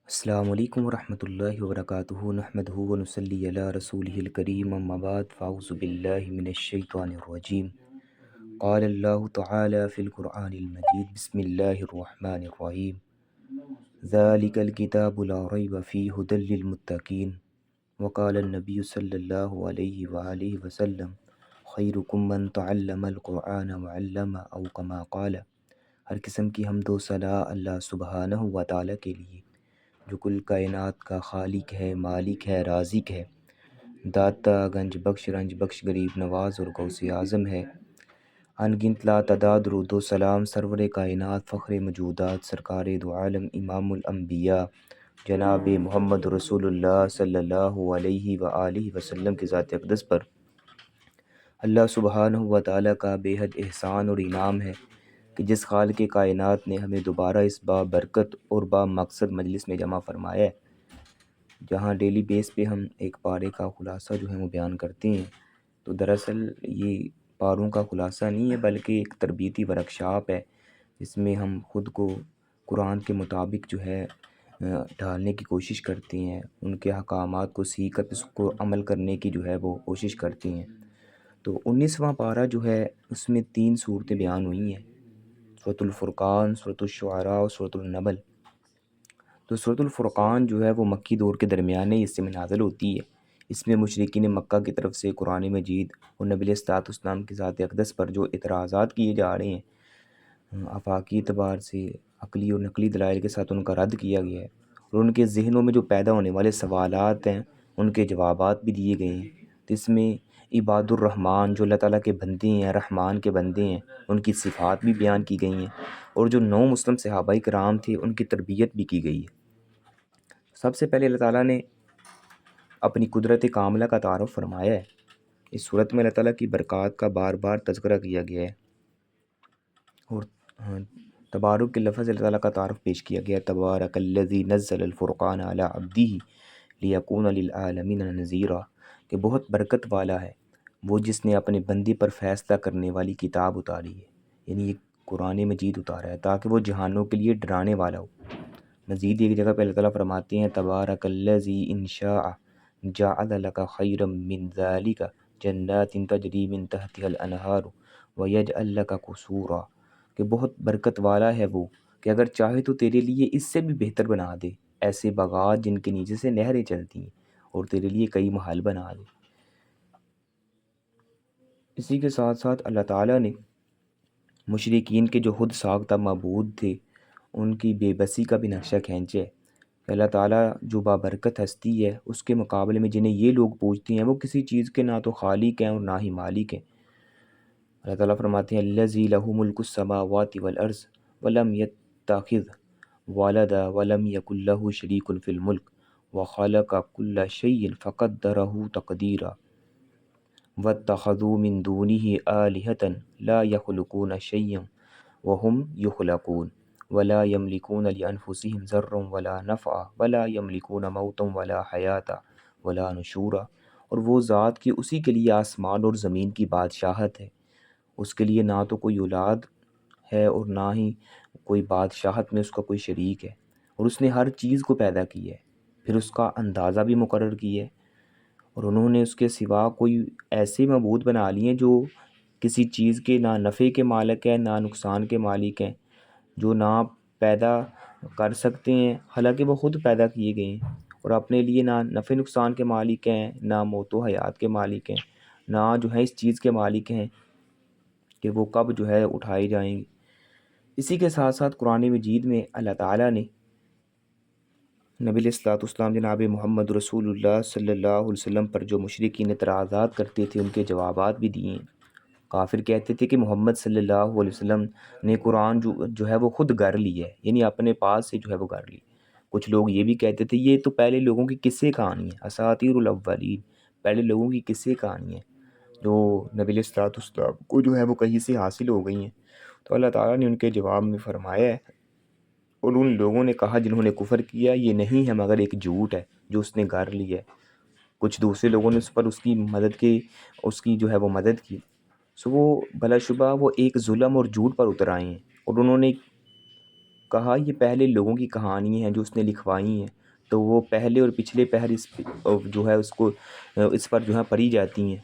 السلام علیکم ورحمۃ اللہ وبرکاتہ نحمدہ ونصلی علی رسولہ الکریم اما بعد فاعوذ باللہ من الشیطان الرجیم قال اللہ تعالی فی القرآن المجید بسم اللہ الرحمن الرحیم ذالک الکتاب لا ریب فیہ ھدی للمتقین وقال النبی صلی اللہ علیہ وآلہ وسلم خیرکم من تعلم القرآن وعلم او کما قال۔ ہر قسم کی حمد و ثنا اللہ سبحانہ و تعالی کے لیے جو کل کائنات کا خالق ہے، مالک ہے، رازق ہے، داتا گنج بخش رنج بخش غریب نواز اور غوث اعظم ہے۔ ان گنت لا تعداد درود و سلام سرور کائنات فخر موجودات سرکار دو عالم امام الانبیاء جناب محمد رسول اللہ صلی اللہ علیہ وآلہ وسلم کی ذات اقدس پر اللہ سبحانہ و تعالیٰ کا بے حد احسان اور انعام ہے کہ جس خالق کائنات نے ہمیں دوبارہ اس برکت اور مقصد مجلس میں جمع فرمایا ہے، جہاں ڈیلی بیس پہ ہم ایک پارے کا خلاصہ جو ہے وہ بیان کرتے ہیں۔ تو دراصل یہ پاروں کا خلاصہ نہیں ہے بلکہ ایک تربیتی ورکشاپ ہے جس میں ہم خود کو قرآن کے مطابق جو ہے ڈھالنے کی کوشش کرتے ہیں، ان کے احکامات کو سیکھ کر اس کو عمل کرنے کی جو ہے وہ کوشش کرتے ہیں۔ تو 19واں پارہ جو ہے اس میں 3 صورتیں بیان ہوئی ہیں، سورۃ الفرقان، سورۃ الشعراء اور سورۃ النمل۔ تو سورۃ الفرقان جو ہے وہ مکی دور کے درمیانے حصے میں نازل ہوتی ہے۔ اس میں مشرکین مکہ کی طرف سے قرآن مجید اور نبی علیہ الصلوۃ والسلام کی ذات اقدس پر جو اعتراضات کیے جا رہے ہیں، آفاقی اعتبار سے عقلی اور نقلی دلائل کے ساتھ ان کا رد کیا گیا ہے، اور ان کے ذہنوں میں جو پیدا ہونے والے سوالات ہیں ان کے جوابات بھی دیے گئے ہیں۔ تو اس میں عباد الرحمن جو اللہ تعالیٰ کے بندے ہیں، رحمان کے بندے ہیں، ان کی صفات بھی بیان کی گئی ہیں، اور جو 9 مسلم صحابہ کرام تھے ان کی تربیت بھی کی گئی ہے۔ سب سے پہلے اللہ تعالیٰ نے اپنی قدرت کاملہ کا تعارف فرمایا ہے۔ اس صورت میں اللہ تعالیٰ کی برکات کا بار بار تذکرہ کیا گیا ہے، اور تبارک کے لفظ اللہ تعالیٰ کا تعارف پیش کیا گیا ہے، تبارک الذی نزل الفرقان علی عبدہ لیکون للعالمین نذیرا، کہ بہت برکت والا ہے وہ جس نے اپنے بندے پر فیصلہ کرنے والی کتاب اتاری ہے، یعنی یہ قرآن مجید اتارا ہے تاکہ وہ جہانوں کے لیے ڈرانے والا ہو۔ مزید ایک جگہ پہ اللہ تعالیٰ فرماتے ہیں تبارک الذی ان شاء جعل لک خیرا من ذلک جنات تجری من تحتها الانہار ویجعل لک قصورا، کہ بہت برکت والا ہے وہ کہ اگر چاہے تو تیرے لیے اس سے بھی بہتر بنا دے، ایسے باغات جن کے نیچے سے نہریں چلتی ہیں، اور تیرے لیے کئی محل بنا دے۔ اسی کے ساتھ ساتھ اللہ تعالیٰ نے مشرکین کے جو خود ساختہ معبود تھے ان کی بے بسی کا بھی نقشہ کھینچا ہے کہ اللہ تعالیٰ جو بابرکت ہستی ہے اس کے مقابلے میں جنہیں یہ لوگ پوجتے ہیں وہ کسی چیز کے نہ تو خالق ہیں اور نہ ہی مالک ہیں۔ اللہ تعالیٰ فرماتے ہیں الذی لہ ملک السماوات والارض ولم یتخذ ولدا ولم یکن لہ شریک فی الملک وخلق کل شیء فقدرہ تقدیرا واتخذوا من دونہ آلہۃ لا یخلقون شیئا وہم یخلقون ولا یملکون لانفسہم ضرا ولا نفعا ولا یملکون موتا ولا حیاتا ولا نشورا، اور وہ ذات کی اسی کے لیے آسمان اور زمین کی بادشاہت ہے، اس کے لیے نہ تو کوئی اولاد ہے اور نہ ہی کوئی بادشاہت میں اس کا کوئی شریک ہے، اور اس نے ہر چیز کو پیدا کی ہے، پھر اس کا اندازہ بھی مقرر کی ہے، اور انہوں نے اس کے سوا کوئی ایسے معبود بنا لیے جو کسی چیز کے نہ نفع کے مالک ہیں نہ نقصان کے مالک ہیں، جو نہ پیدا کر سکتے ہیں حالانکہ وہ خود پیدا کیے گئے ہیں، اور اپنے لیے نہ نفع نقصان کے مالک ہیں نہ موت و حیات کے مالک ہیں، نہ جو ہے اس چیز کے مالک ہیں کہ وہ کب جو ہے اٹھائے جائیں گے۔ اسی کے ساتھ ساتھ قرآن مجید میں اللہ تعالیٰ نے نبی علیہ الصلوۃ والسلام جناب محمد رسول اللہ صلی اللہ علیہ وسلم پر جو مشرکین اعتراضات کرتے تھے ان کے جوابات بھی دیے ہیں۔ کافر کہتے تھے کہ محمد صلی اللہ علیہ وسلم نے قرآن جو ہے وہ خود گھر لی ہے، یعنی اپنے پاس سے جو ہے وہ گھر لی۔ کچھ لوگ یہ بھی کہتے تھے یہ تو پہلے لوگوں کی قصے کہانی ہے، اساطیر الاولین، پہلے لوگوں کی قصے کہانی ہے جو نبی علیہ الصلوۃ والسلام کو جو ہے وہ کہیں سے حاصل ہو گئی ہیں۔ تو اللہ تعالیٰ نے ان کے جواب میں فرمایا ہے، اور ان لوگوں نے کہا جنہوں نے کفر کیا یہ نہیں ہے مگر ایک جھوٹ ہے جو اس نے گھر لی ہے۔ کچھ دوسرے لوگوں نے اس پر اس کی جو ہے وہ مدد کی، سو وہ بلا شبہ وہ ایک ظلم اور جھوٹ پر اتر آئے ہیں، اور انہوں نے کہا یہ پہلے لوگوں کی کہانی ہیں جو اس نے لکھوائی ہیں، تو وہ پہلے اور پچھلے پہر جو ہے اس کو اس پر جو ہے پڑھی جاتی ہیں۔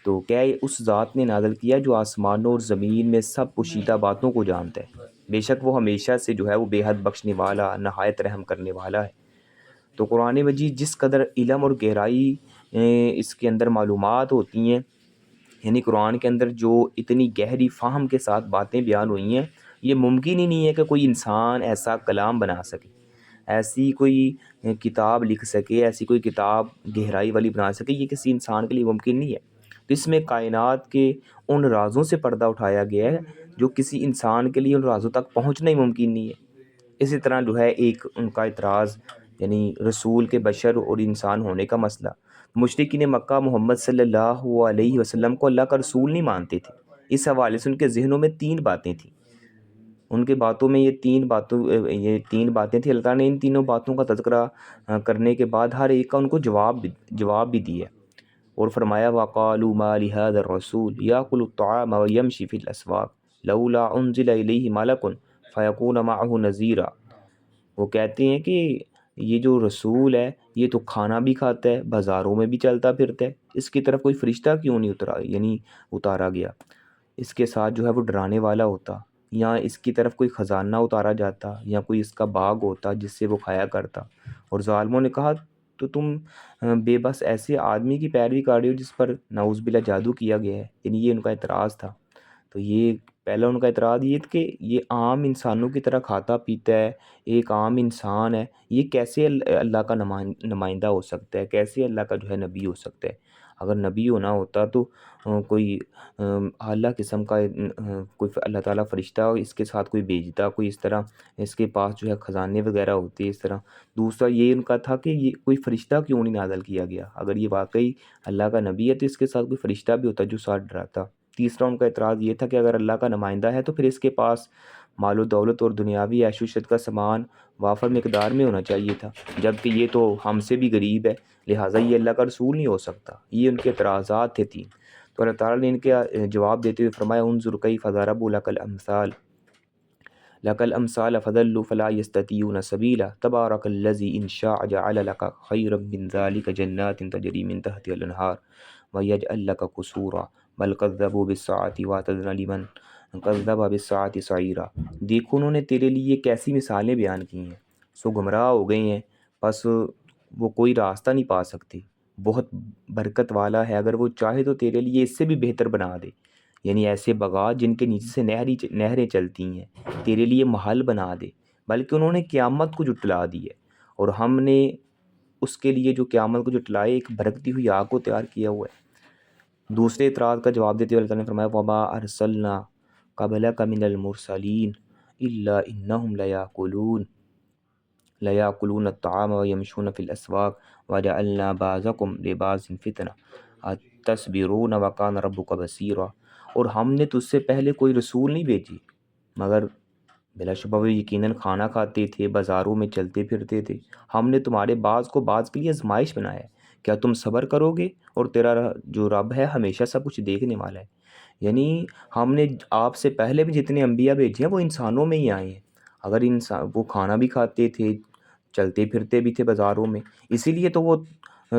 تو کیا یہ اس ذات نے نازل کیا جو آسمانوں اور زمین میں سب پوشیدہ باتوں کو جانتا ہے، بے شک وہ ہمیشہ سے جو ہے وہ بے حد بخشنے والا، نہایت رحم کرنے والا ہے۔ تو قرآن مجید جس قدر علم اور گہرائی اس کے اندر معلومات ہوتی ہیں، یعنی قرآن کے اندر جو اتنی گہری فہم کے ساتھ باتیں بیان ہوئی ہیں، یہ ممکن ہی نہیں ہے کہ کوئی انسان ایسا کلام بنا سکے، ایسی کوئی کتاب لکھ سکے، ایسی کوئی کتاب گہرائی والی بنا سکے، یہ کسی انسان کے لیے ممکن نہیں ہے۔ تو اس میں کائنات کے ان رازوں سے پردہ اٹھایا گیا ہے جو کسی انسان کے لیے ان رازوں تک پہنچنا ہی ممکن نہیں ہے۔ اسی طرح جو ہے ایک ان کا اعتراض، یعنی رسول کے بشر اور انسان ہونے کا مسئلہ۔ مشرکین مکہ محمد صلی اللہ علیہ وسلم کو اللہ کا رسول نہیں مانتے تھے۔ اس حوالے سے ان کے ذہنوں میں تین باتیں تھیں، ان کے باتوں میں یہ تین باتیں تھیں۔ اللہ تعالیٰ نے ان تینوں باتوں کا تذکرہ کرنے کے بعد ہر ایک کا ان کو جواب بھی دیا اور فرمایا وَقَالُوا مَا لِهَذَا الرَّسُولِ يَأْكُلُ الطَّعَامَ وَيَمْشِي فِي الْأَسْوَاقِ لَوْلَا أُنزِلَ إِلَيْهِ مَلَكٌ فَيَكُونَ مَعَهُ نَذِيرًا۔ وہ کہتے ہیں کہ یہ جو رسول ہے یہ تو کھانا بھی کھاتا ہے، بازاروں میں بھی چلتا پھرتا ہے، اس کی طرف کوئی فرشتہ کیوں نہیں اتارا گیا، اس کے ساتھ جو ہے وہ ڈرانے والا ہوتا، یا اس کی طرف کوئی خزانہ اتارا جاتا، یا کوئی اس کا باغ ہوتا جس سے وہ کھایا کرتا۔ اور ظالموں نے کہا تو تم بے بس ایسے آدمی کی پیروی کر رہے ہو جس پر نعوذ باللہ جادو کیا گیا ہے۔ یعنی یہ ان کا اعتراض تھا۔ تو یہ پہلا ان کا اعتراض یہ تھا کہ یہ عام انسانوں کی طرح کھاتا پیتا ہے، ایک عام انسان ہے، یہ کیسے اللہ کا نمائندہ ہو سکتا ہے، کیسے اللہ کا جو ہے نبی ہو سکتا ہے۔ اگر نبی ہونا ہوتا تو کوئی اعلیٰ قسم کا کوئی اللہ تعالیٰ فرشتہ اس کے ساتھ کوئی بھیجتا، کوئی اس طرح اس کے پاس جو ہے خزانے وغیرہ ہوتے اس طرح۔ دوسرا یہ ان کا تھا کہ یہ کوئی فرشتہ کیوں نہیں نازل کیا گیا، اگر یہ واقعی اللہ کا نبی ہے تو اس کے ساتھ کوئی فرشتہ بھی ہوتا جو ساتھ ڈراتا۔ تیسرا ان کا اعتراض یہ تھا کہ اگر اللہ کا نمائندہ ہے تو پھر اس کے پاس مال و دولت اور دنیاوی عیش و عشرت کا سامان وافر مقدار میں ہونا چاہیے تھا، جبکہ یہ تو ہم سے بھی غریب ہے، لہٰذا یہ اللہ کا رسول نہیں ہو سکتا۔ یہ ان کے اعتراضات تھے تین۔ تو اللہ تعالیٰ نے ان کے جواب دیتے ہوئے فرمایا انظر کیف ضربوا لک الامثال فضلوا فلا یستطیعون سبیلا تبارک الذی ان شاء جعل لک خیرا من ذلک جنات تجری من تحتها الانہار ویجعل لک قصورا بل کذبوا بالساعۃ واعتدنا لمن کذب بالساعۃ سعیرا۔ دیکھو انہوں نے تیرے لیے کیسی مثالیں بیان کی ہیں، سو گمراہ ہو گئے ہیں، بس وہ کوئی راستہ نہیں پا سکتے۔ بہت برکت والا ہے، اگر وہ چاہے تو تیرے لیے اس سے بھی بہتر بنا دے، یعنی ایسے باغات جن کے نیچے سے نہریں چلتی ہیں، تیرے لیے محل بنا دے۔ بلکہ انہوں نے قیامت کو جھٹلا دی ہے، اور ہم نے اس کے لیے جو قیامت کو جھٹلائے ایک بھڑکتی ہوئی آگ کو تیار کیا ہوا ہے۔ دوسرے اعتراض کا جواب دیتے ہوئے اللہ تعالیٰ نے فرمایا وَمَا أَرْسَلْنَا قَبْلَكَ مِنَ الْمُرْسَلِينَ إِلَّا إِنَّهُمْ لَيَأْكُلُونَ الطَّعَامَ وَيَمْشُونَ فِي الْأَسْوَاقِ وَجَعَلْنَا بَعْضَكُمْ لِبَعْضٍ فِتْنَةً أَتَصْبِرُونَ وَكَانَ رَبُّكَ بَصِيرًا۔ اور ہم نے تجھ سے پہلے کوئی رسول نہیں بھیجی مگر بلا شبہ وہ یقیناً کھانا کھاتے تھے، بازاروں میں چلتے پھرتے تھے، ہم نے تمہارے بعض کو بعض کے لیے آزمائش بنایا ہے، کیا تم صبر کرو گے؟ اور تیرا جو رب ہے ہمیشہ سب کچھ دیکھنے والا ہے۔ یعنی ہم نے آپ سے پہلے بھی جتنے انبیاء بھیجے ہیں وہ انسانوں میں ہی آئے ہیں، اگر انسان وہ کھانا بھی کھاتے تھے، چلتے پھرتے بھی تھے بازاروں میں، اسی لیے تو وہ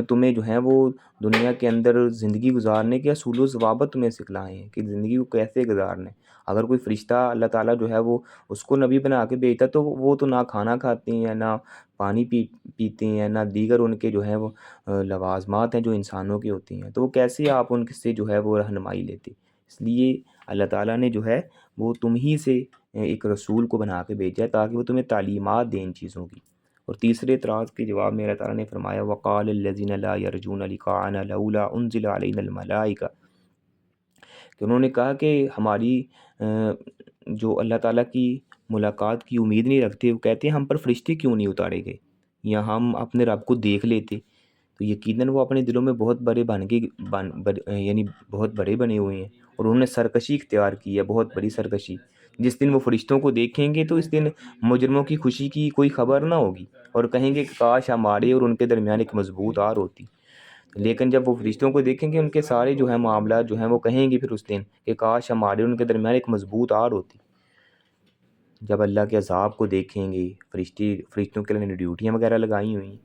تمہیں جو ہے وہ دنیا کے اندر زندگی گزارنے کے اصول و ضوابط تمہیں سکھلائے ہیں کہ زندگی کو کیسے گزارنا ہے۔ اگر کوئی فرشتہ اللہ تعالیٰ جو ہے وہ اس کو نبی بنا کے بھیجتا تو وہ تو نہ کھانا کھاتے ہیں، نہ پانی پیتے ہیں، نہ دیگر ان کے جو ہے وہ لوازمات ہیں جو انسانوں کے ہوتی ہیں، تو وہ کیسے آپ ان سے جو ہے وہ رہنمائی لیتے۔ اس لیے اللہ تعالیٰ نے جو ہے وہ تم ہی سے ایک رسول کو بنا کے بھیجا ہے تاکہ وہ تمہیں تعلیمات دیں ان چیزوں کی۔ اور تیسرے اعتراض کے جواب میں اللہ تعالیٰ نے فرمایا وَقَالَ الَّذِينَ لَا يَرْجُونَ لِقَاءَنَا لَوْلَا أُنزِلَ عَلَيْنَا الْمَلَائِكَةُ، کہ انہوں نے کہا کہ ہماری جو اللہ تعالیٰ کی ملاقات کی امید نہیں رکھتے، وہ کہتے ہیں ہم پر فرشتے کیوں نہیں اتارے گئے یا ہم اپنے رب کو دیکھ لیتے۔ تو یقیناً وہ اپنے دلوں میں بہت بڑے یعنی بہت بڑے بنے ہوئے ہیں، اور انہوں نے سرکشی اختیار کی ہے، بہت بڑی سرکشی۔ جس دن وہ فرشتوں کو دیکھیں گے تو اس دن مجرموں کی خوشی کی کوئی خبر نہ ہوگی، اور کہیں گے کہ کاش ہمارے اور ان کے درمیان ایک مضبوط آر ہوتی۔ لیکن جب وہ فرشتوں کو دیکھیں گے ان کے سارے جو ہیں معاملات جو ہیں وہ کہیں گے پھر اس دن کہ کاش ہمارے اور ان کے درمیان ایک مضبوط آر ہوتی۔ جب اللہ کے عذاب کو دیکھیں گے، فرشتوں کے لیے ڈیوٹیاں وغیرہ لگائی ہوئی ہیں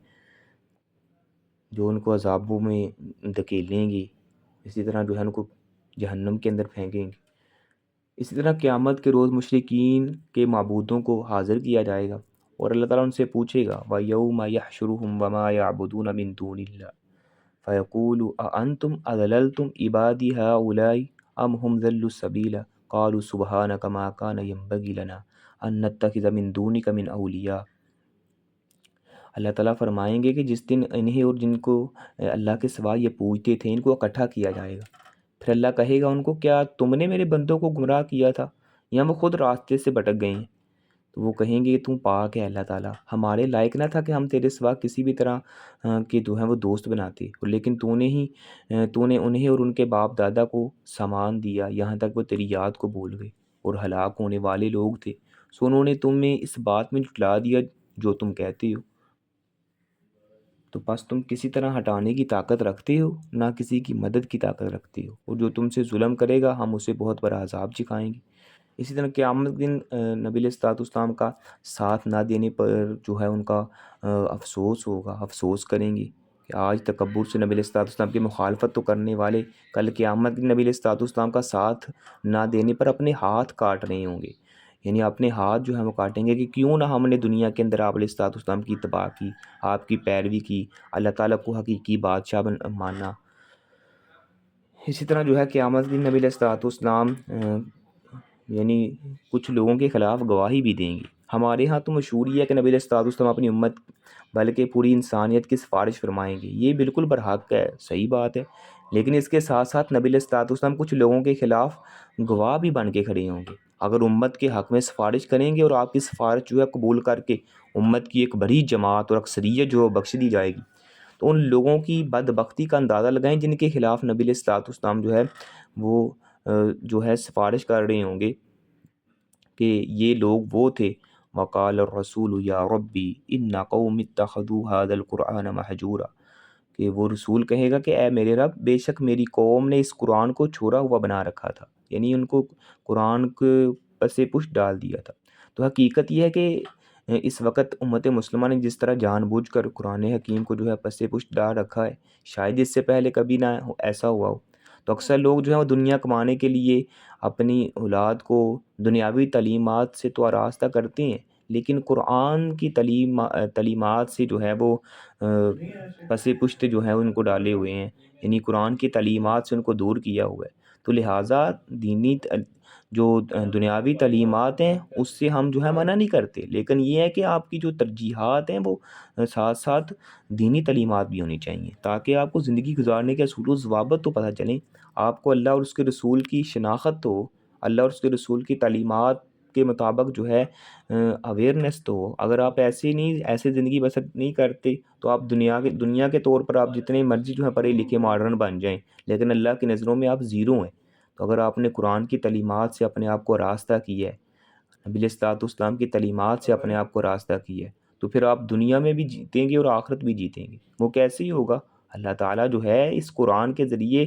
جو ان کو عذابوں میں دھکیلیں گی، اسی طرح جو ہے ان کو جہنم کے اندر پھینکیں گے۔ اسی طرح قیامت کے روز مشرکین کے معبودوں کو حاضر کیا جائے گا اور اللہ تعالیٰ ان سے پوچھے گا وَيَوْمَ يَحْشُرُهُمْ وَمَا يَعْبُدُونَ مِن دُونِ اللَّهِ فَيَقُولُ أَأَنْتُمْ أَضْلَلْتُمْ عِبَادِي هَؤُلَاءِ أَمْ هُمْ ضَلُّوا السَّبِيلَ قَالُوا سُبْحَانَكَ مَا كَانَ يَنبَغِي لَنَا أَن نَّتَّخِذَ مِن دُونِكَ مِنْ أَوْلِيَاءَ۔ اللہ تعالیٰ فرمائیں گے کہ جس دن انہیں اور جن کو اللہ کے سوا یہ پوجتے تھے ان کو اکٹھا کیا جائے گا، پھر اللہ کہے گا ان کو کیا تم نے میرے بندوں کو گمراہ کیا تھا یا وہ خود راستے سے بھٹک گئے ہیں؟ تو وہ کہیں گے تم پاک ہے اللہ تعالیٰ، ہمارے لائق نہ تھا کہ ہم تیرے سوا کسی بھی طرح کے جو ہیں وہ دوست بناتے، لیکن تو نے انہیں اور ان کے باپ دادا کو سامان دیا یہاں تک وہ تیری یاد کو بھول گئے اور ہلاک ہونے والے لوگ تھے، سو انہوں نے تمہیں اس بات میں جھٹلا دیا جو تم کہتے ہو۔ تو بس تم کسی طرح ہٹانے کی طاقت رکھتے ہو، نہ کسی کی مدد کی طاقت رکھتے ہو، اور جو تم سے ظلم کرے گا ہم اسے بہت بڑا عذاب چکھائیں گے۔ اسی طرح قیامت کے دن نبی علیہ الصلوۃ والسلام کا ساتھ نہ دینے پر جو ہے ان کا افسوس ہوگا، افسوس کریں گے کہ آج تکبر سے نبی علیہ الصلوۃ والسلام کی مخالفت تو کرنے والے کل قیامت کے نبی علیہ الصلوۃ والسلام کا ساتھ نہ دینے پر اپنے ہاتھ کاٹ رہے ہوں گے، یعنی اپنے ہاتھ جو ہے وہ کاٹیں گے کہ کیوں نہ ہم نے دنیا کے اندر آپ علیہ الصلوۃ والسلام کی اتباع کی، آپ کی پیروی کی، اللہ تعالیٰ کو حقیقی بادشاہ مانا۔ اسی طرح جو ہے قیامت کے نبی علیہ الصلوۃ والسلام یعنی کچھ لوگوں کے خلاف گواہی بھی دیں گے۔ ہمارے ہاں تو مشہور ہی ہے کہ نبی علیہ الصلوۃ والسلام اپنی امت بلکہ پوری انسانیت کی سفارش فرمائیں گے، یہ بالکل برحق ہے، صحیح بات ہے، لیکن اس کے ساتھ ساتھ نبی علیہ الصلوۃ والسلام کچھ لوگوں کے خلاف گواہ بھی بن کے کھڑے ہوں گے۔ اگر امت کے حق میں سفارش کریں گے اور آپ کی سفارش جو ہے قبول کر کے امت کی ایک بڑی جماعت اور اکثریت جو بخش دی جائے گی، تو ان لوگوں کی بدبختی کا اندازہ لگائیں جن کے خلاف نبی علیہ الصلوۃ والسلام جو ہے وہ جو ہے سفارش کر رہے ہوں گے کہ یہ لوگ وہ تھے۔ وقال الرسول یا ربی ان قوم اتخذوا هذا القرآن مہجورا، کہ وہ رسول کہے گا کہ اے میرے رب بے شک میری قوم نے اس قرآن کو چھوڑا ہوا بنا رکھا تھا، یعنی ان کو قرآن کے پس پشت ڈال دیا تھا۔ تو حقیقت یہ ہے کہ اس وقت امت مسلمہ نے جس طرح جان بوجھ کر قرآن حکیم کو جو ہے پس پشت ڈال رکھا ہے، شاید اس سے پہلے کبھی نہ ایسا ہوا ہو۔ تو اکثر لوگ جو ہیں وہ دنیا کمانے کے لیے اپنی اولاد کو دنیاوی تعلیمات سے تو آراستہ کرتے ہیں، لیکن قرآن کی تعلیمات سے جو ہے وہ پس پشت جو ہے ان کو ڈالے ہوئے ہیں، یعنی قرآن کی تعلیمات سے ان کو دور کیا ہوا ہے۔ تو لہٰذا دینی جو دنیاوی تعلیمات ہیں اس سے ہم جو ہے منع نہیں کرتے، لیکن یہ ہے کہ آپ کی جو ترجیحات ہیں وہ ساتھ ساتھ دینی تعلیمات بھی ہونی چاہیے تاکہ آپ کو زندگی گزارنے کے اصول و ضوابط تو پتہ چلیں، آپ کو اللہ اور اس کے رسول کی شناخت تو ہو، اللہ اور اس کے رسول کی تعلیمات کے مطابق جو ہے اویئرنیس تو ہو۔ اگر آپ ایسے زندگی بسر نہیں کرتے تو آپ دنیا کے طور پر آپ جتنے مرضی جو ہے پڑھے لکھے ماڈرن بن جائیں، لیکن اللہ کی نظروں میں آپ زیرو ہیں۔ تو اگر آپ نے قرآن کی تعلیمات سے اپنے آپ کو راستہ کیا ہے، نبی علیہ الصلوۃ والسلام کی تعلیمات سے اپنے آپ کو راستہ کیا ہے، تو پھر آپ دنیا میں بھی جیتیں گے اور آخرت بھی جیتیں گے۔ وہ کیسے ہی ہوگا؟ اللہ تعالیٰ جو ہے اس قرآن کے ذریعے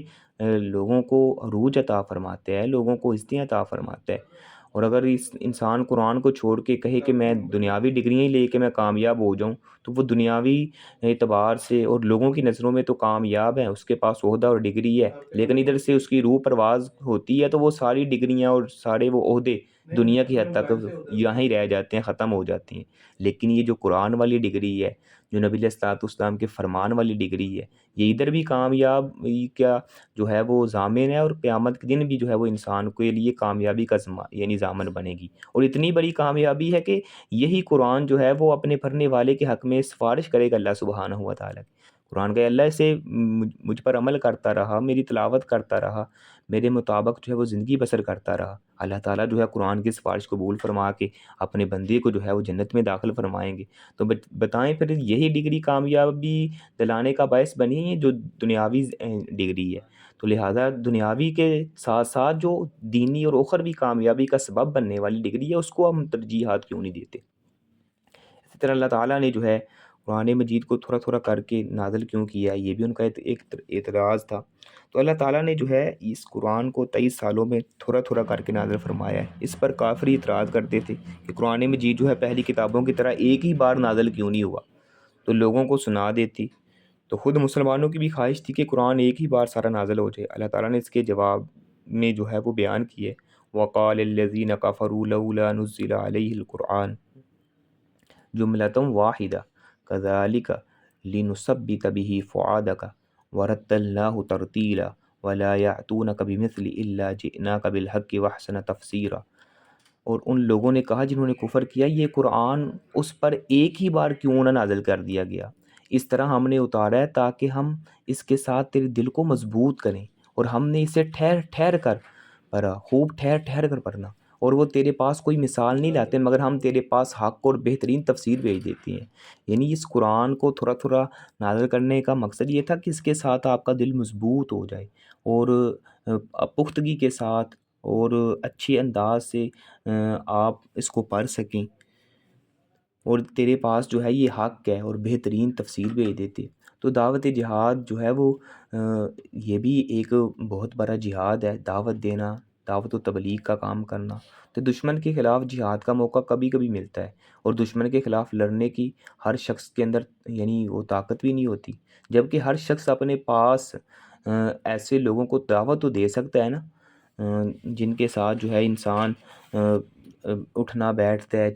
لوگوں کو عروج عطا فرماتے ہیں، لوگوں کو عزتیں عطا فرماتے ہیں، اور اگر اس انسان قرآن کو چھوڑ کے کہے کہ میں دنیاوی ڈگریاں ہی لے کے میں کامیاب ہو جاؤں، تو وہ دنیاوی اعتبار سے اور لوگوں کی نظروں میں تو کامیاب ہے، اس کے پاس عہدہ اور ڈگری ہے، لیکن ادھر سے اس کی روح پرواز ہوتی ہے تو وہ ساری ڈگریاں اور سارے وہ عہدے دنیا کی حد تک یہاں ہی رہ جاتے ہیں، ختم ہو جاتے ہیں۔ لیکن یہ جو قرآن والی ڈگری ہے، جو نبی علیہ الصلوۃ والسلام کے فرمان والی ڈگری ہے، یہ ادھر بھی کامیاب کیا جو ہے وہ ضامن ہے، اور قیامت کے دن بھی جو ہے وہ انسان کے لیے کامیابی کا یعنی ضامن بنے گی، اور اتنی بڑی کامیابی ہے کہ یہی قرآن جو ہے وہ اپنے پڑھنے والے کے حق میں سفارش کرے گا اللہ سبحانہ و تعالیٰ۔ قرآن کا اللہ سے مجھ پر عمل کرتا رہا، میری تلاوت کرتا رہا، میرے مطابق جو ہے وہ زندگی بسر کرتا رہا، اللہ تعالیٰ جو ہے قرآن کی سفارش قبول فرما کے اپنے بندے کو جو ہے وہ جنت میں داخل فرمائیں گے۔ تو بتائیں پھر یہی ڈگری کامیابی دلانے کا باعث بنی ہے جو دنیاوی ڈگری ہے؟ تو لہٰذا دنیاوی کے ساتھ ساتھ جو دینی اور اخروی کامیابی کا سبب بننے والی ڈگری ہے اس کو ہم ترجیحات کیوں نہیں دیتے؟ اسی طرح اللہ تعالیٰ نے جو ہے قرآن مجید کو تھوڑا تھوڑا کر کے نازل کیوں کیا ہے، یہ بھی ان کا ایک اعتراض تھا۔ تو اللہ تعالیٰ نے جو ہے اس قرآن کو 23 سالوں میں تھوڑا تھوڑا کر کے نازل فرمایا ہے۔ اس پر کافر اعتراض کرتے تھے کہ قرآن مجید جو ہے پہلی کتابوں کی طرح ایک ہی بار نازل کیوں نہیں ہوا، تو لوگوں کو سنا دیتی۔ تو خود مسلمانوں کی بھی خواہش تھی کہ قرآن ایک ہی بار سارا نازل ہو جائے۔ اللہ تعالیٰ نے اس کے جواب میں جو ہے وہ بیان کیے، وَقَالَ الَّذِينَ كَفَرُوا لَوْلَا نُزِّلَ عَلَيْهِ الْقُرْآنُ جملة واحدة كذلك لنثبت به فؤادك ورتلناه ترتیلا ولا يأتونك بمثل إلا جئناك بالحق وأحسن تفسیرا۔ اور ان لوگوں نے کہا جنہوں نے کفر کیا، یہ قرآن اس پر ایک ہی بار کیوں نہ نازل کر دیا گیا، اس طرح ہم نے اتارا ہے تاکہ ہم اس کے ساتھ تیرے دل کو مضبوط کریں، اور ہم نے اسے ٹھہر ٹھہر کر پڑھا، خوب ٹھہر ٹھہر کر پڑھنا، اور وہ تیرے پاس کوئی مثال نہیں لاتے مگر ہم تیرے پاس حق اور بہترین تفسیر بھیج دیتے ہیں۔ یعنی اس قرآن کو تھوڑا تھوڑا نازل کرنے کا مقصد یہ تھا کہ اس کے ساتھ آپ کا دل مضبوط ہو جائے، اور پختگی کے ساتھ اور اچھے انداز سے آپ اس کو پڑھ سکیں، اور تیرے پاس جو ہے یہ حق ہے، اور بہترین تفسیر بھیج دیتے۔ تو دعوت جہاد جو ہے وہ یہ بھی ایک بہت بڑا جہاد ہے، دعوت دینا، دعوت و تبلیغ کا کام کرنا۔ تو دشمن کے خلاف جہاد کا موقع کبھی کبھی ملتا ہے، اور دشمن کے خلاف لڑنے کی ہر شخص کے اندر یعنی وہ طاقت بھی نہیں ہوتی، جبکہ ہر شخص اپنے پاس ایسے لوگوں کو دعوت تو دے سکتا ہے نا، جن کے ساتھ جو ہے انسان اٹھنا بیٹھتا ہے،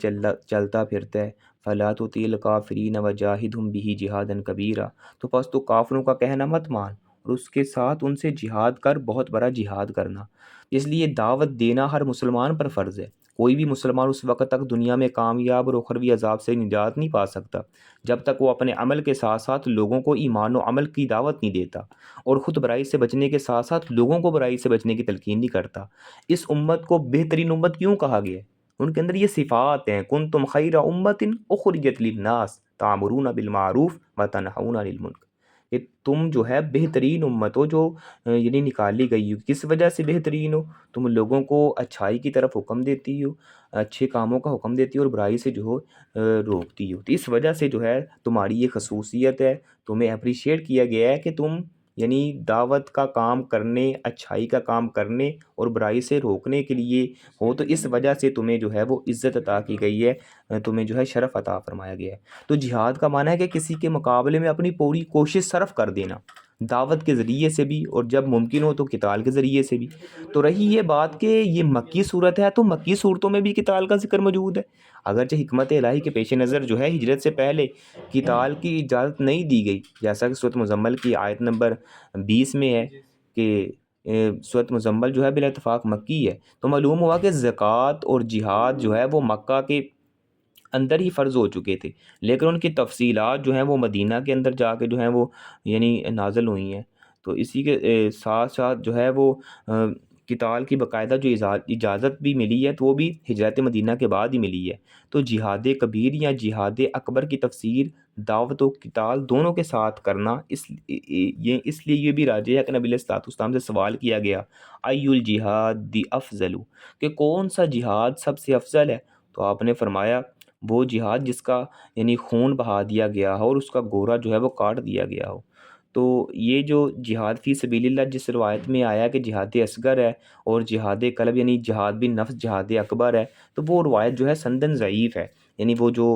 چلتا پھرتا ہے۔ فَلَا تُطِعِ الْكَافِرِينَ وَجَاهِدْهُمْ بِهِ جِهَادًا كَبِيرًا، تو پس تو کافروں کا کہنا مت مان، اور اس کے ساتھ ان سے جہاد کر، بہت بڑا جہاد کرنا۔ اس لیے دعوت دینا ہر مسلمان پر فرض ہے۔ کوئی بھی مسلمان اس وقت تک دنیا میں کامیاب اور اخروی عذاب سے نجات نہیں پا سکتا جب تک وہ اپنے عمل کے ساتھ ساتھ لوگوں کو ایمان و عمل کی دعوت نہیں دیتا، اور خود برائی سے بچنے کے ساتھ ساتھ لوگوں کو برائی سے بچنے کی تلقین نہیں کرتا۔ اس امت کو بہترین امت کیوں کہا گیا ہے؟ ان کے اندر یہ صفات ہیں، کنتم خیر امت اخرجت للناس تأمرون بالمعروف وتنہون عن المنکر، کہ تم جو ہے بہترین امت ہو جو یعنی نکالی گئی ہو۔ کس وجہ سے بہترین ہو؟ تم لوگوں کو اچھائی کی طرف حکم دیتی ہو، اچھے کاموں کا حکم دیتی ہو، اور برائی سے جو ہو روکتی ہو۔ تو اس وجہ سے جو ہے تمہاری یہ خصوصیت ہے، تمہیں اپریشیٹ کیا گیا ہے کہ تم یعنی دعوت کا کام کرنے، اچھائی کا کام کرنے اور برائی سے روکنے کے لیے ہو، تو اس وجہ سے تمہیں جو ہے وہ عزت عطا کی گئی ہے، تمہیں جو ہے شرف عطا فرمایا گیا ہے۔ تو جہاد کا معنی ہے کہ کسی کے مقابلے میں اپنی پوری کوشش صرف کر دینا، دعوت کے ذریعے سے بھی، اور جب ممکن ہو تو قتال کے ذریعے سے بھی۔ تو رہی یہ بات کہ یہ مکی صورت ہے، تو مکی صورتوں میں بھی قتال کا ذکر موجود ہے، اگرچہ حکمت الہی کے پیش نظر جو ہے ہجرت سے پہلے قتال کی اجازت نہیں دی گئی، جیسا کہ سورۃ مزمل کی آیت نمبر 20 میں ہے کہ سورۃ مزمل جو ہے بلا اتفاق مکی ہے۔ تو معلوم ہوا کہ زکوٰۃ اور جہاد جو ہے وہ مکہ کے اندر ہی فرض ہو چکے تھے، لیکن ان کی تفصیلات جو ہیں وہ مدینہ کے اندر جا کے جو ہیں وہ یعنی نازل ہوئی ہیں۔ تو اسی کے ساتھ ساتھ جو ہے وہ قتال کی باقاعدہ جو اجازت بھی ملی ہے، تو وہ بھی ہجرت مدینہ کے بعد ہی ملی ہے۔ تو جہاد کبیر یا جہاد اکبر کی تفسیر دعوت و قتال دونوں کے ساتھ کرنا، اس لیے یہ بھی راجع ہے کہ نبی علیہ السلام سے سوال کیا گیا، ای الجہاد افضل، کہ کون سا جہاد سب سے افضل ہے؟ تو آپ نے فرمایا وہ جہاد جس کا یعنی خون بہا دیا گیا ہو اور اس کا گورا جو ہے وہ کاٹ دیا گیا ہو۔ تو یہ جو جہاد فی سبیل اللہ جس روایت میں آیا کہ جہاد اصغر ہے اور جہاد قلب یعنی جہاد بن نفس جہاد اکبر ہے، تو وہ روایت جو ہے سندن ضعیف ہے۔ یعنی وہ جو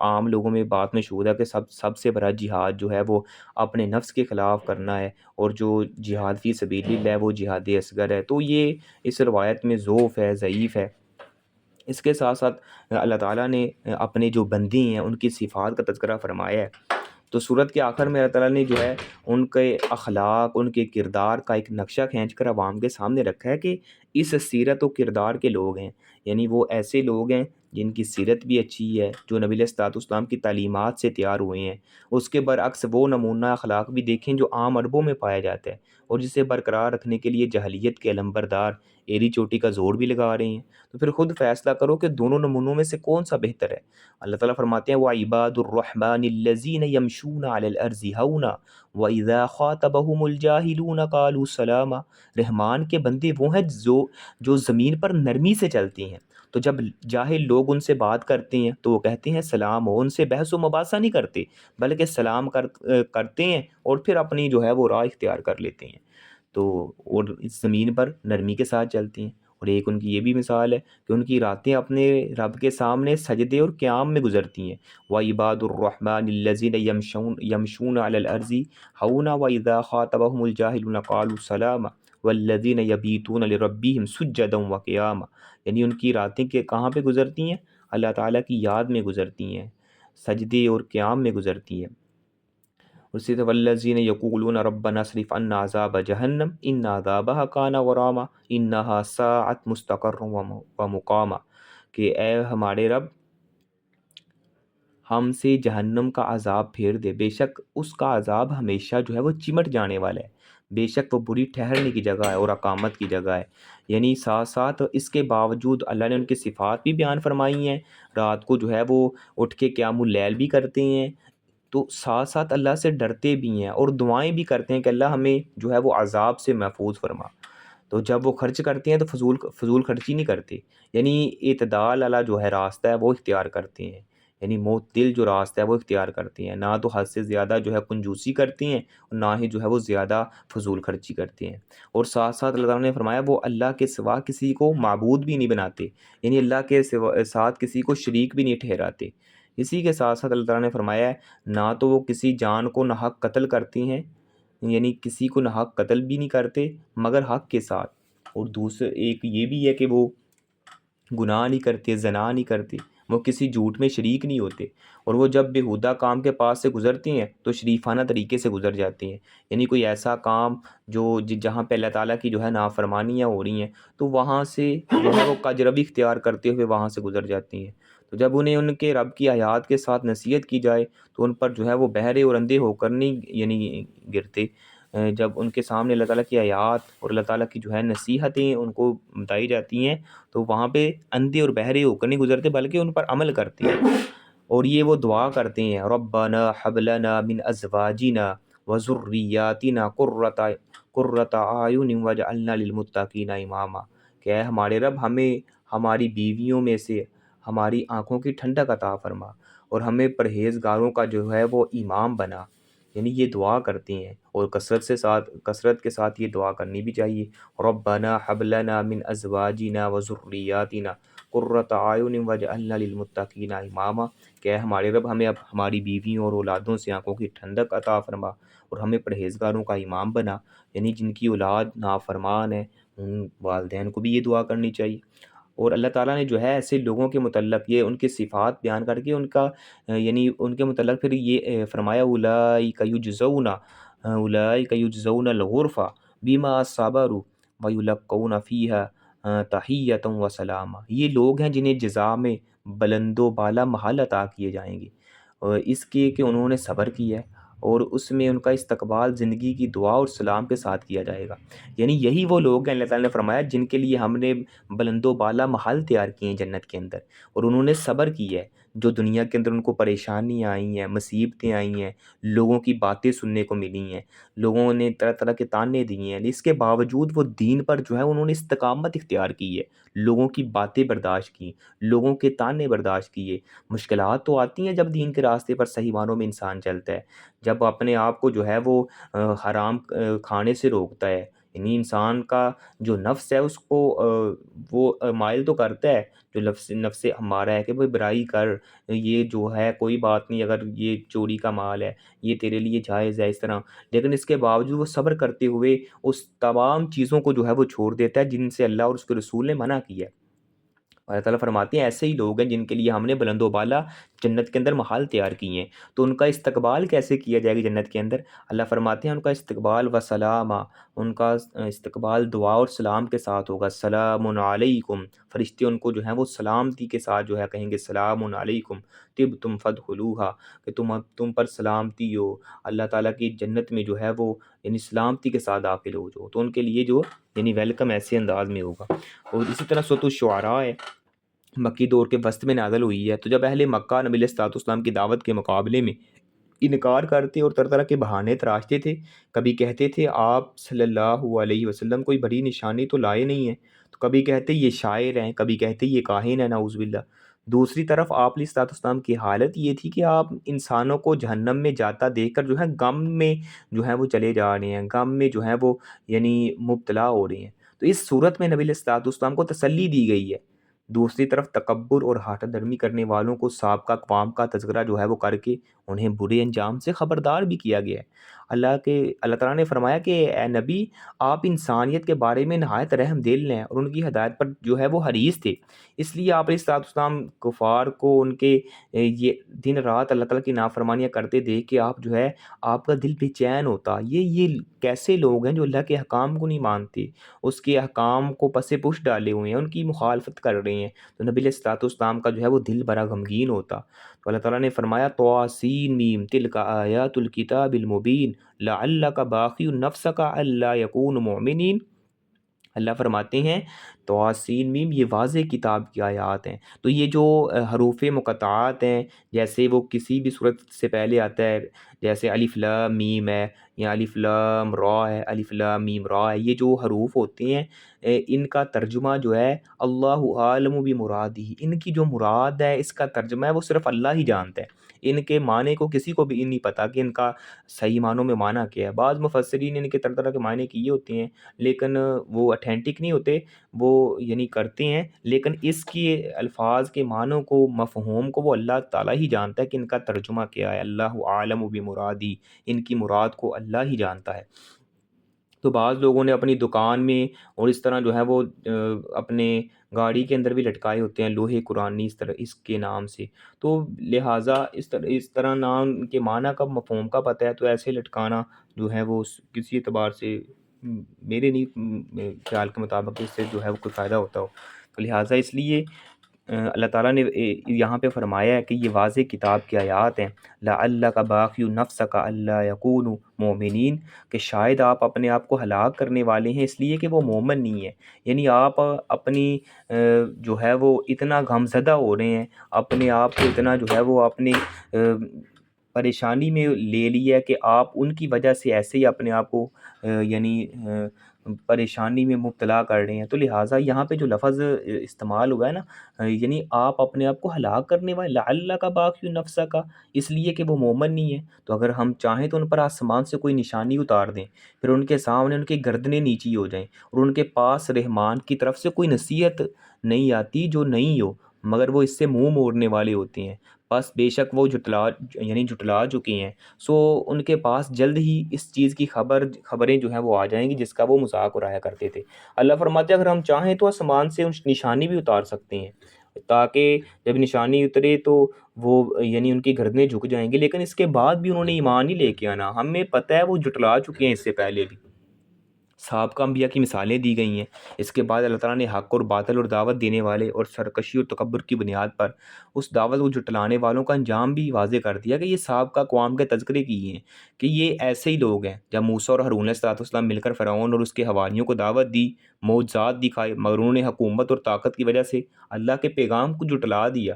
عام لوگوں میں بات مشہور ہے کہ سب سے بڑا جہاد جو ہے وہ اپنے نفس کے خلاف کرنا ہے، اور جو جہاد فی سبیل اللہ ہے وہ جہاد اصغر ہے، تو یہ اس روایت میں ضعف ہے، ضعیف ہے۔ اس کے ساتھ ساتھ اللہ تعالیٰ نے اپنے جو بندی ہیں ان کی صفات کا تذکرہ فرمایا ہے۔ تو سورت کے آخر میں اللہ تعالیٰ نے جو ہے ان کے اخلاق، ان کے کردار کا ایک نقشہ کھینچ کر عوام کے سامنے رکھا ہے کہ اس سیرت و کردار کے لوگ ہیں، یعنی وہ ایسے لوگ ہیں جن کی سیرت بھی اچھی ہے، جو نبی علیہ السلام کی تعلیمات سے تیار ہوئے ہیں۔ اس کے برعکس وہ نمونہ اخلاق بھی دیکھیں جو عام عربوں میں پایا جاتا ہے، اور جسے برقرار رکھنے کے لیے جاہلیت کے علمبردار ایری چوٹی کا زور بھی لگا رہے ہیں۔ تو پھر خود فیصلہ کرو کہ دونوں نمونوں میں سے کون سا بہتر ہے۔ اللہ تعالیٰ فرماتے ہیں وَعِبَادُ الرَّحْمَنِ الَّذِينَ يَمْشُونَ عَلَى الْأَرْضِ هَوْنًا وَإِذَا خَاطَبَهُمُ الْجَاهِلُونَ قَالُوا سَلَامًا، رحمان کے بندے وہ ہیں جو جو زمین پر نرمی سے چلتی ہیں، تو جب جاہل لوگ ان سے بات کرتے ہیں تو وہ کہتے ہیں سلام ہو، ان سے بحث و مباحثہ نہیں کرتے، بلکہ سلام کرتے ہیں اور پھر اپنی جو ہے وہ راہ اختیار کر لیتے ہیں، تو اور اس زمین پر نرمی کے ساتھ چلتی ہیں۔ اور ایک ان کی یہ بھی مثال ہے کہ ان کی راتیں اپنے رب کے سامنے سجدے اور قیام میں گزرتی ہیں۔ وَعِبَادُ الرَّحْمَٰنِ الَّذِينَ يَمْشُونَ عَلَى الْأَرْضِ هَوْنًا وَإِذَا خَاطَبَهُمُ الْجَاهِلُونَ قَالُوا سَلَامًا وَالَّذِينَ يَبِيتُونَ لِرَبِّهِمْ سُجَّدًا وَقِيَامًا، یعنی ان کی راتیں کہاں پہ گزرتی ہیں؟ اللہ تعالیٰ کی یاد میں گزرتی ہیں، سجدے اور قیام میں گزرتی ہیں۔ اسی طرح والذین یقولون ربنا اصرف عنا عذاب جہنم ان عذابها کان غراما انها ساعت مستقرا ومقاما، کہ اے ہمارے رب ہم سے جہنم کا عذاب پھیر دے، بے شک اس کا عذاب ہمیشہ جو ہے وہ چمٹ جانے والا ہے، بے شک وہ بری ٹھہرنے کی جگہ ہے اور اقامت کی جگہ ہے۔ یعنی ساتھ ساتھ اس کے باوجود اللہ نے ان کی صفات بھی بیان فرمائی ہیں، رات کو جو ہے وہ اٹھ کے قیام اللیل بھی کرتے ہیں، تو ساتھ ساتھ اللہ سے ڈرتے بھی ہیں اور دعائیں بھی کرتے ہیں کہ اللہ ہمیں جو ہے وہ عذاب سے محفوظ فرما۔ تو جب وہ خرچ کرتے ہیں تو فضول خرچی نہیں کرتے، یعنی اعتدال والا جو ہے راستہ ہے وہ اختیار کرتے ہیں، یعنی معتدل جو راستہ ہے وہ اختیار کرتے ہیں، نہ تو حد سے زیادہ جو ہے کنجوسی کرتے ہیں اور نہ ہی جو ہے وہ زیادہ فضول خرچی کرتے ہیں۔ اور ساتھ ساتھ اللہ تعالیٰ نے فرمایا وہ اللہ کے سوا کسی کو معبود بھی نہیں بناتے، یعنی اللہ کے ساتھ کسی کو شریک بھی نہیں ٹھہراتے۔ اسی کے ساتھ ساتھ اللہ تعالیٰ نے فرمایا ہے نہ تو وہ کسی جان کو ناحق قتل کرتی ہیں، یعنی کسی کو ناحق قتل بھی نہیں کرتے مگر حق کے ساتھ، اور دوسرے ایک یہ بھی ہے کہ وہ گناہ نہیں کرتے، زنا نہیں کرتے، وہ کسی جھوٹ میں شریک نہیں ہوتے، اور وہ جب بےہودہ کام کے پاس سے گزرتے ہیں تو شریفانہ طریقے سے گزر جاتے ہیں، یعنی کوئی ایسا کام جو جہاں پہ اللہ تعالیٰ کی جو ہے نافرمانیاں ہو رہی ہیں تو وہاں سے جو ہے وہ کجروی اختیار کرتے ہوئے وہاں سے گزر جاتی ہیں۔ تو جب انہیں ان کے رب کی آیات کے ساتھ نصیحت کی جائے تو ان پر جو ہے وہ بہرے اور اندھے ہو کر نہیں یعنی گرتے، جب ان کے سامنے اللہ تعالیٰ کی آیات اور اللہ تعالیٰ کی جو ہے نصیحتیں ان کو بتائی جاتی ہیں تو وہاں پہ اندھے اور بہرے ہو کر نہیں گزرتے بلکہ ان پر عمل کرتے ہیں، اور یہ وہ دعا کرتے ہیں ربنا حب لنا من ازواجنا وذریاتنا قرۃ اعین واجعلنا للمتقین اماما، کہ اے ہمارے رب ہمیں ہماری بیویوں میں سے ہماری آنکھوں کی ٹھنڈک عطا فرما اور ہمیں پرہیزگاروں کا جو ہے وہ امام بنا، یعنی یہ دعا کرتے ہیں، اور کثرت کے ساتھ یہ دعا کرنی بھی چاہیے۔ ربنا حب لنا من ازواجنا وذریاتنا قرۃ اعین واجعلنا للمتقین اماما، کہ اے ہمارے رب ہمیں اب ہماری بیویوں اور اولادوں سے آنکھوں کی ٹھنڈک عطا فرما اور ہمیں پرہیزگاروں کا امام بنا، یعنی جن کی اولاد نافرمان ہے ان والدین کو بھی یہ دعا کرنی چاہیے۔ اور اللہ تعالیٰ نے جو ہے ایسے لوگوں کے متعلق یہ ان کی صفات بیان کر کے ان کا یعنی ان کے متعلق پھر یہ فرمایا اولئک یجزون الغرفہ بما صبروا ویلقون فیہا تحیۃ و سلاما، یہ لوگ ہیں جنہیں جزا میں بلند و بالا محل عطا کیے جائیں گے، اور اس کے کہ انہوں نے صبر کیا ہے، اور اس میں ان کا استقبال زندگی کی دعا اور سلام کے ساتھ کیا جائے گا، یعنی یہی وہ لوگ ہیں اللہ تعالیٰ نے فرمایا جن کے لیے ہم نے بلند و بالا محل تیار کیے ہیں جنت کے اندر، اور انہوں نے صبر کی ہے، جو دنیا کے اندر ان کو پریشانیاں آئی ہیں، مصیبتیں آئی ہیں، لوگوں کی باتیں سننے کو ملی ہیں، لوگوں نے طرح طرح کے تانے دیے ہیں، اس کے باوجود وہ دین پر جو ہے انہوں نے استقامت اختیار کی ہے، لوگوں کی باتیں برداشت کی، لوگوں کے تانے برداشت کیے۔ مشکلات تو آتی ہیں جب دین کے راستے پر صحیح معنوں میں انسان چلتا ہے، جب اپنے آپ کو جو ہے وہ حرام کھانے سے روکتا ہے، یعنی انسان کا جو نفس ہے اس کو وہ مائل تو کرتا ہے، جو نفس ہمارا ہے کہ وہ برائی کر، یہ جو ہے کوئی بات نہیں اگر یہ چوری کا مال ہے یہ تیرے لیے جائز ہے اس طرح، لیکن اس کے باوجود وہ صبر کرتے ہوئے اس تمام چیزوں کو جو ہے وہ چھوڑ دیتا ہے جن سے اللہ اور اس کے رسول نے منع کیا ہے۔ اللہ تعالیٰ فرماتے ہیں ایسے ہی لوگ ہیں جن کے لیے ہم نے بلند و بالا جنت کے اندر محل تیار کیے ہیں، تو ان کا استقبال کیسے کیا جائے گا جنت کے اندر؟ اللہ فرماتے ہیں ان کا استقبال وسلامہ، ان کا استقبال دعا اور سلام کے ساتھ ہوگا، سلام علیکم، فرشتے ان کو جو ہیں وہ سلامتی کے ساتھ جو ہے کہیں گے سلام علیکم طبتم فادخلوہا، کہ تم پر سلامتی ہو، اللہ تعالیٰ کی جنت میں جو ہے وہ یعنی سلامتی کے ساتھ داخل ہو جو، تو ان کے لیے جو یعنی ویلکم ایسے انداز میں ہوگا۔ اور اسی طرح سورۃ الشعراء ہے، مکی دور کے وسط میں نازل ہوئی ہے، تو جب اہل مکہ نبی علیہ الصلوۃ والسلام کی دعوت کے مقابلے میں انکار کرتے اور طرح طرح کے بہانے تراشتے تھے، کبھی کہتے تھے آپ صلی اللہ علیہ وسلم کوئی بڑی نشانی تو لائے نہیں ہیں، تو کبھی کہتے یہ شاعر ہیں، کبھی کہتے یہ کاہن ہیں، نعوذ باللہ۔ دوسری طرف آپ علیہ الصلوۃ والسلام کی حالت یہ تھی کہ آپ انسانوں کو جہنم میں جاتا دیکھ کر جو ہے غم میں جو ہے وہ چلے جا رہے ہیں، غم میں جو ہے وہ یعنی مبتلا ہو رہے ہیں۔ تو اس صورت میں نبی علیہ الصلوۃ والسلام کو تسلی دی گئی ہے۔ دوسری طرف تکبر اور ہاٹھ درمی کرنے والوں کو سابقہ اقوام کا تذکرہ جو ہے وہ کر کے انہیں برے انجام سے خبردار بھی کیا گیا ہے۔ اللہ تعالیٰ نے فرمایا کہ اے نبی، آپ انسانیت کے بارے میں نہایت رحم دل ہیں اور ان کی ہدایت پر جو ہے وہ حریص تھے، اس لیے آپ علیہ الصلوۃ والسلام کفار کو ان کے یہ دن رات اللہ تعالیٰ کی نافرمانیاں کرتے دیکھ کے آپ جو ہے آپ کا دل بے چین ہوتا۔ یہ کیسے لوگ ہیں جو اللہ کے احکام کو نہیں مانتے، اس کے احکام کو پس پش ڈالے ہوئے ہیں، ان کی مخالفت کر رہے ہیں۔ تو نبی علیہ الصلوۃ والسلام کا جو ہے وہ دل بڑا غمگین ہوتا۔ تو اللہ تعالیٰ نے فرمایا طاسین میم تلک آیات الکتاب المبین لعلک باخع نفسک الا یکونوا مؤمنین۔ اللہ فرماتے ہیں طاسین میم، یہ واضح کتاب کی آیات ہیں۔ تو یہ جو حروف مقطعات ہیں، جیسے وہ کسی بھی صورت سے پہلے آتا ہے، جیسے الف لام میم ہے یا الف لام را ہے، الف لام میم را ہے، یہ جو حروف ہوتے ہیں ان کا ترجمہ جو ہے اللہ عالم بمرادہ، ان کی جو مراد ہے اس کا ترجمہ ہے وہ صرف اللہ ہی جانتا ہے۔ ان کے معنی کو کسی کو بھی نہیں پتہ کہ ان کا صحیح معنوں میں معنی کیا ہے۔ بعض مفسرین نے ان کے طرح طرح کے معنی کیے ہوتے ہیں، لیکن وہ اتھینٹک نہیں ہوتے، وہ یعنی کرتے ہیں، لیکن اس کی الفاظ کے معنوں کو، مفہوم کو وہ اللہ تعالیٰ ہی جانتا ہے کہ ان کا ترجمہ کیا ہے۔ اللہ عالم بمرادی، ان کی مراد کو اللہ ہی جانتا ہے۔ تو بعض لوگوں نے اپنی دکان میں اور اس طرح جو ہے وہ اپنے گاڑی کے اندر بھی لٹکائے ہوتے ہیں لوہے قرآنی، اس طرح اس کے نام سے۔ تو لہٰذا اس طرح نام کے معنی کا، مفہوم کا پتہ ہے تو ایسے لٹکانا جو ہے وہ کسی اعتبار سے میرے نہیں خیال کے مطابق اس سے جو ہے وہ کوئی فائدہ ہوتا ہو۔ تو لہٰذا اس لیے اللہ تعالیٰ نے یہاں پہ فرمایا ہے کہ یہ واضح کتاب کی آیات ہیں، لعلک باخع نفسک الا یکونوا مؤمنین، کہ شاید آپ اپنے آپ کو ہلاک کرنے والے ہیں اس لیے کہ وہ مومن نہیں ہے۔ یعنی آپ اپنی جو ہے وہ اتنا غم زدہ ہو رہے ہیں، اپنے آپ کو اتنا جو ہے وہ اپنی پریشانی میں لے لیا ہے کہ آپ ان کی وجہ سے ایسے ہی اپنے آپ کو یعنی پریشانی میں مبتلا کر رہے ہیں۔ تو لہٰذا یہاں پہ جو لفظ استعمال ہوا ہے نا، یعنی آپ اپنے آپ کو ہلاک کرنے والے، لعلک باخع نفسک، اس لیے کہ وہ مومن نہیں ہے۔ تو اگر ہم چاہیں تو ان پر آسمان سے کوئی نشانی اتار دیں، پھر ان کے سامنے ان کی گردنیں نیچی ہو جائیں اور ان کے پاس رحمان کی طرف سے کوئی نصیحت نہیں آتی جو نہیں ہو، مگر وہ اس سے منہ موڑنے والے ہوتے ہیں، بس بے شک وہ جھٹلا چکے ہیں۔ سو ان کے پاس جلد ہی اس چیز کی خبریں جو ہیں وہ آ جائیں گی جس کا وہ مذاق اڑایا کرتے تھے۔ اللہ فرماتے ہیں اگر ہم چاہیں تو آسمان سے نشانی بھی اتار سکتے ہیں، تاکہ جب نشانی اترے تو وہ یعنی ان کی گردنیں جھک جائیں گی، لیکن اس کے بعد بھی انہوں نے ایمان ہی لے کے آنا۔ ہمیں پتہ ہے وہ جھٹلا چکے ہیں اس سے پہلے بھی، سابقہ انبیاء کی مثالیں دی گئی ہیں۔ اس کے بعد اللہ تعالیٰ نے حق اور باطل اور دعوت دینے والے اور سرکشی اور تکبر کی بنیاد پر اس دعوت کو جھٹلانے والوں کا انجام بھی واضح کر دیا کہ یہ سابقہ اقوام کے تذکرے کیے ہیں کہ یہ ایسے ہی لوگ ہیں۔ جب موسیٰ اور ہارون علیہ السلام مل کر فرعون اور اس کے حواریوں کو دعوت دی، معجزات دکھائے، مگر انہوں نے حکومت اور طاقت کی وجہ سے اللہ کے پیغام کو جھٹلا دیا،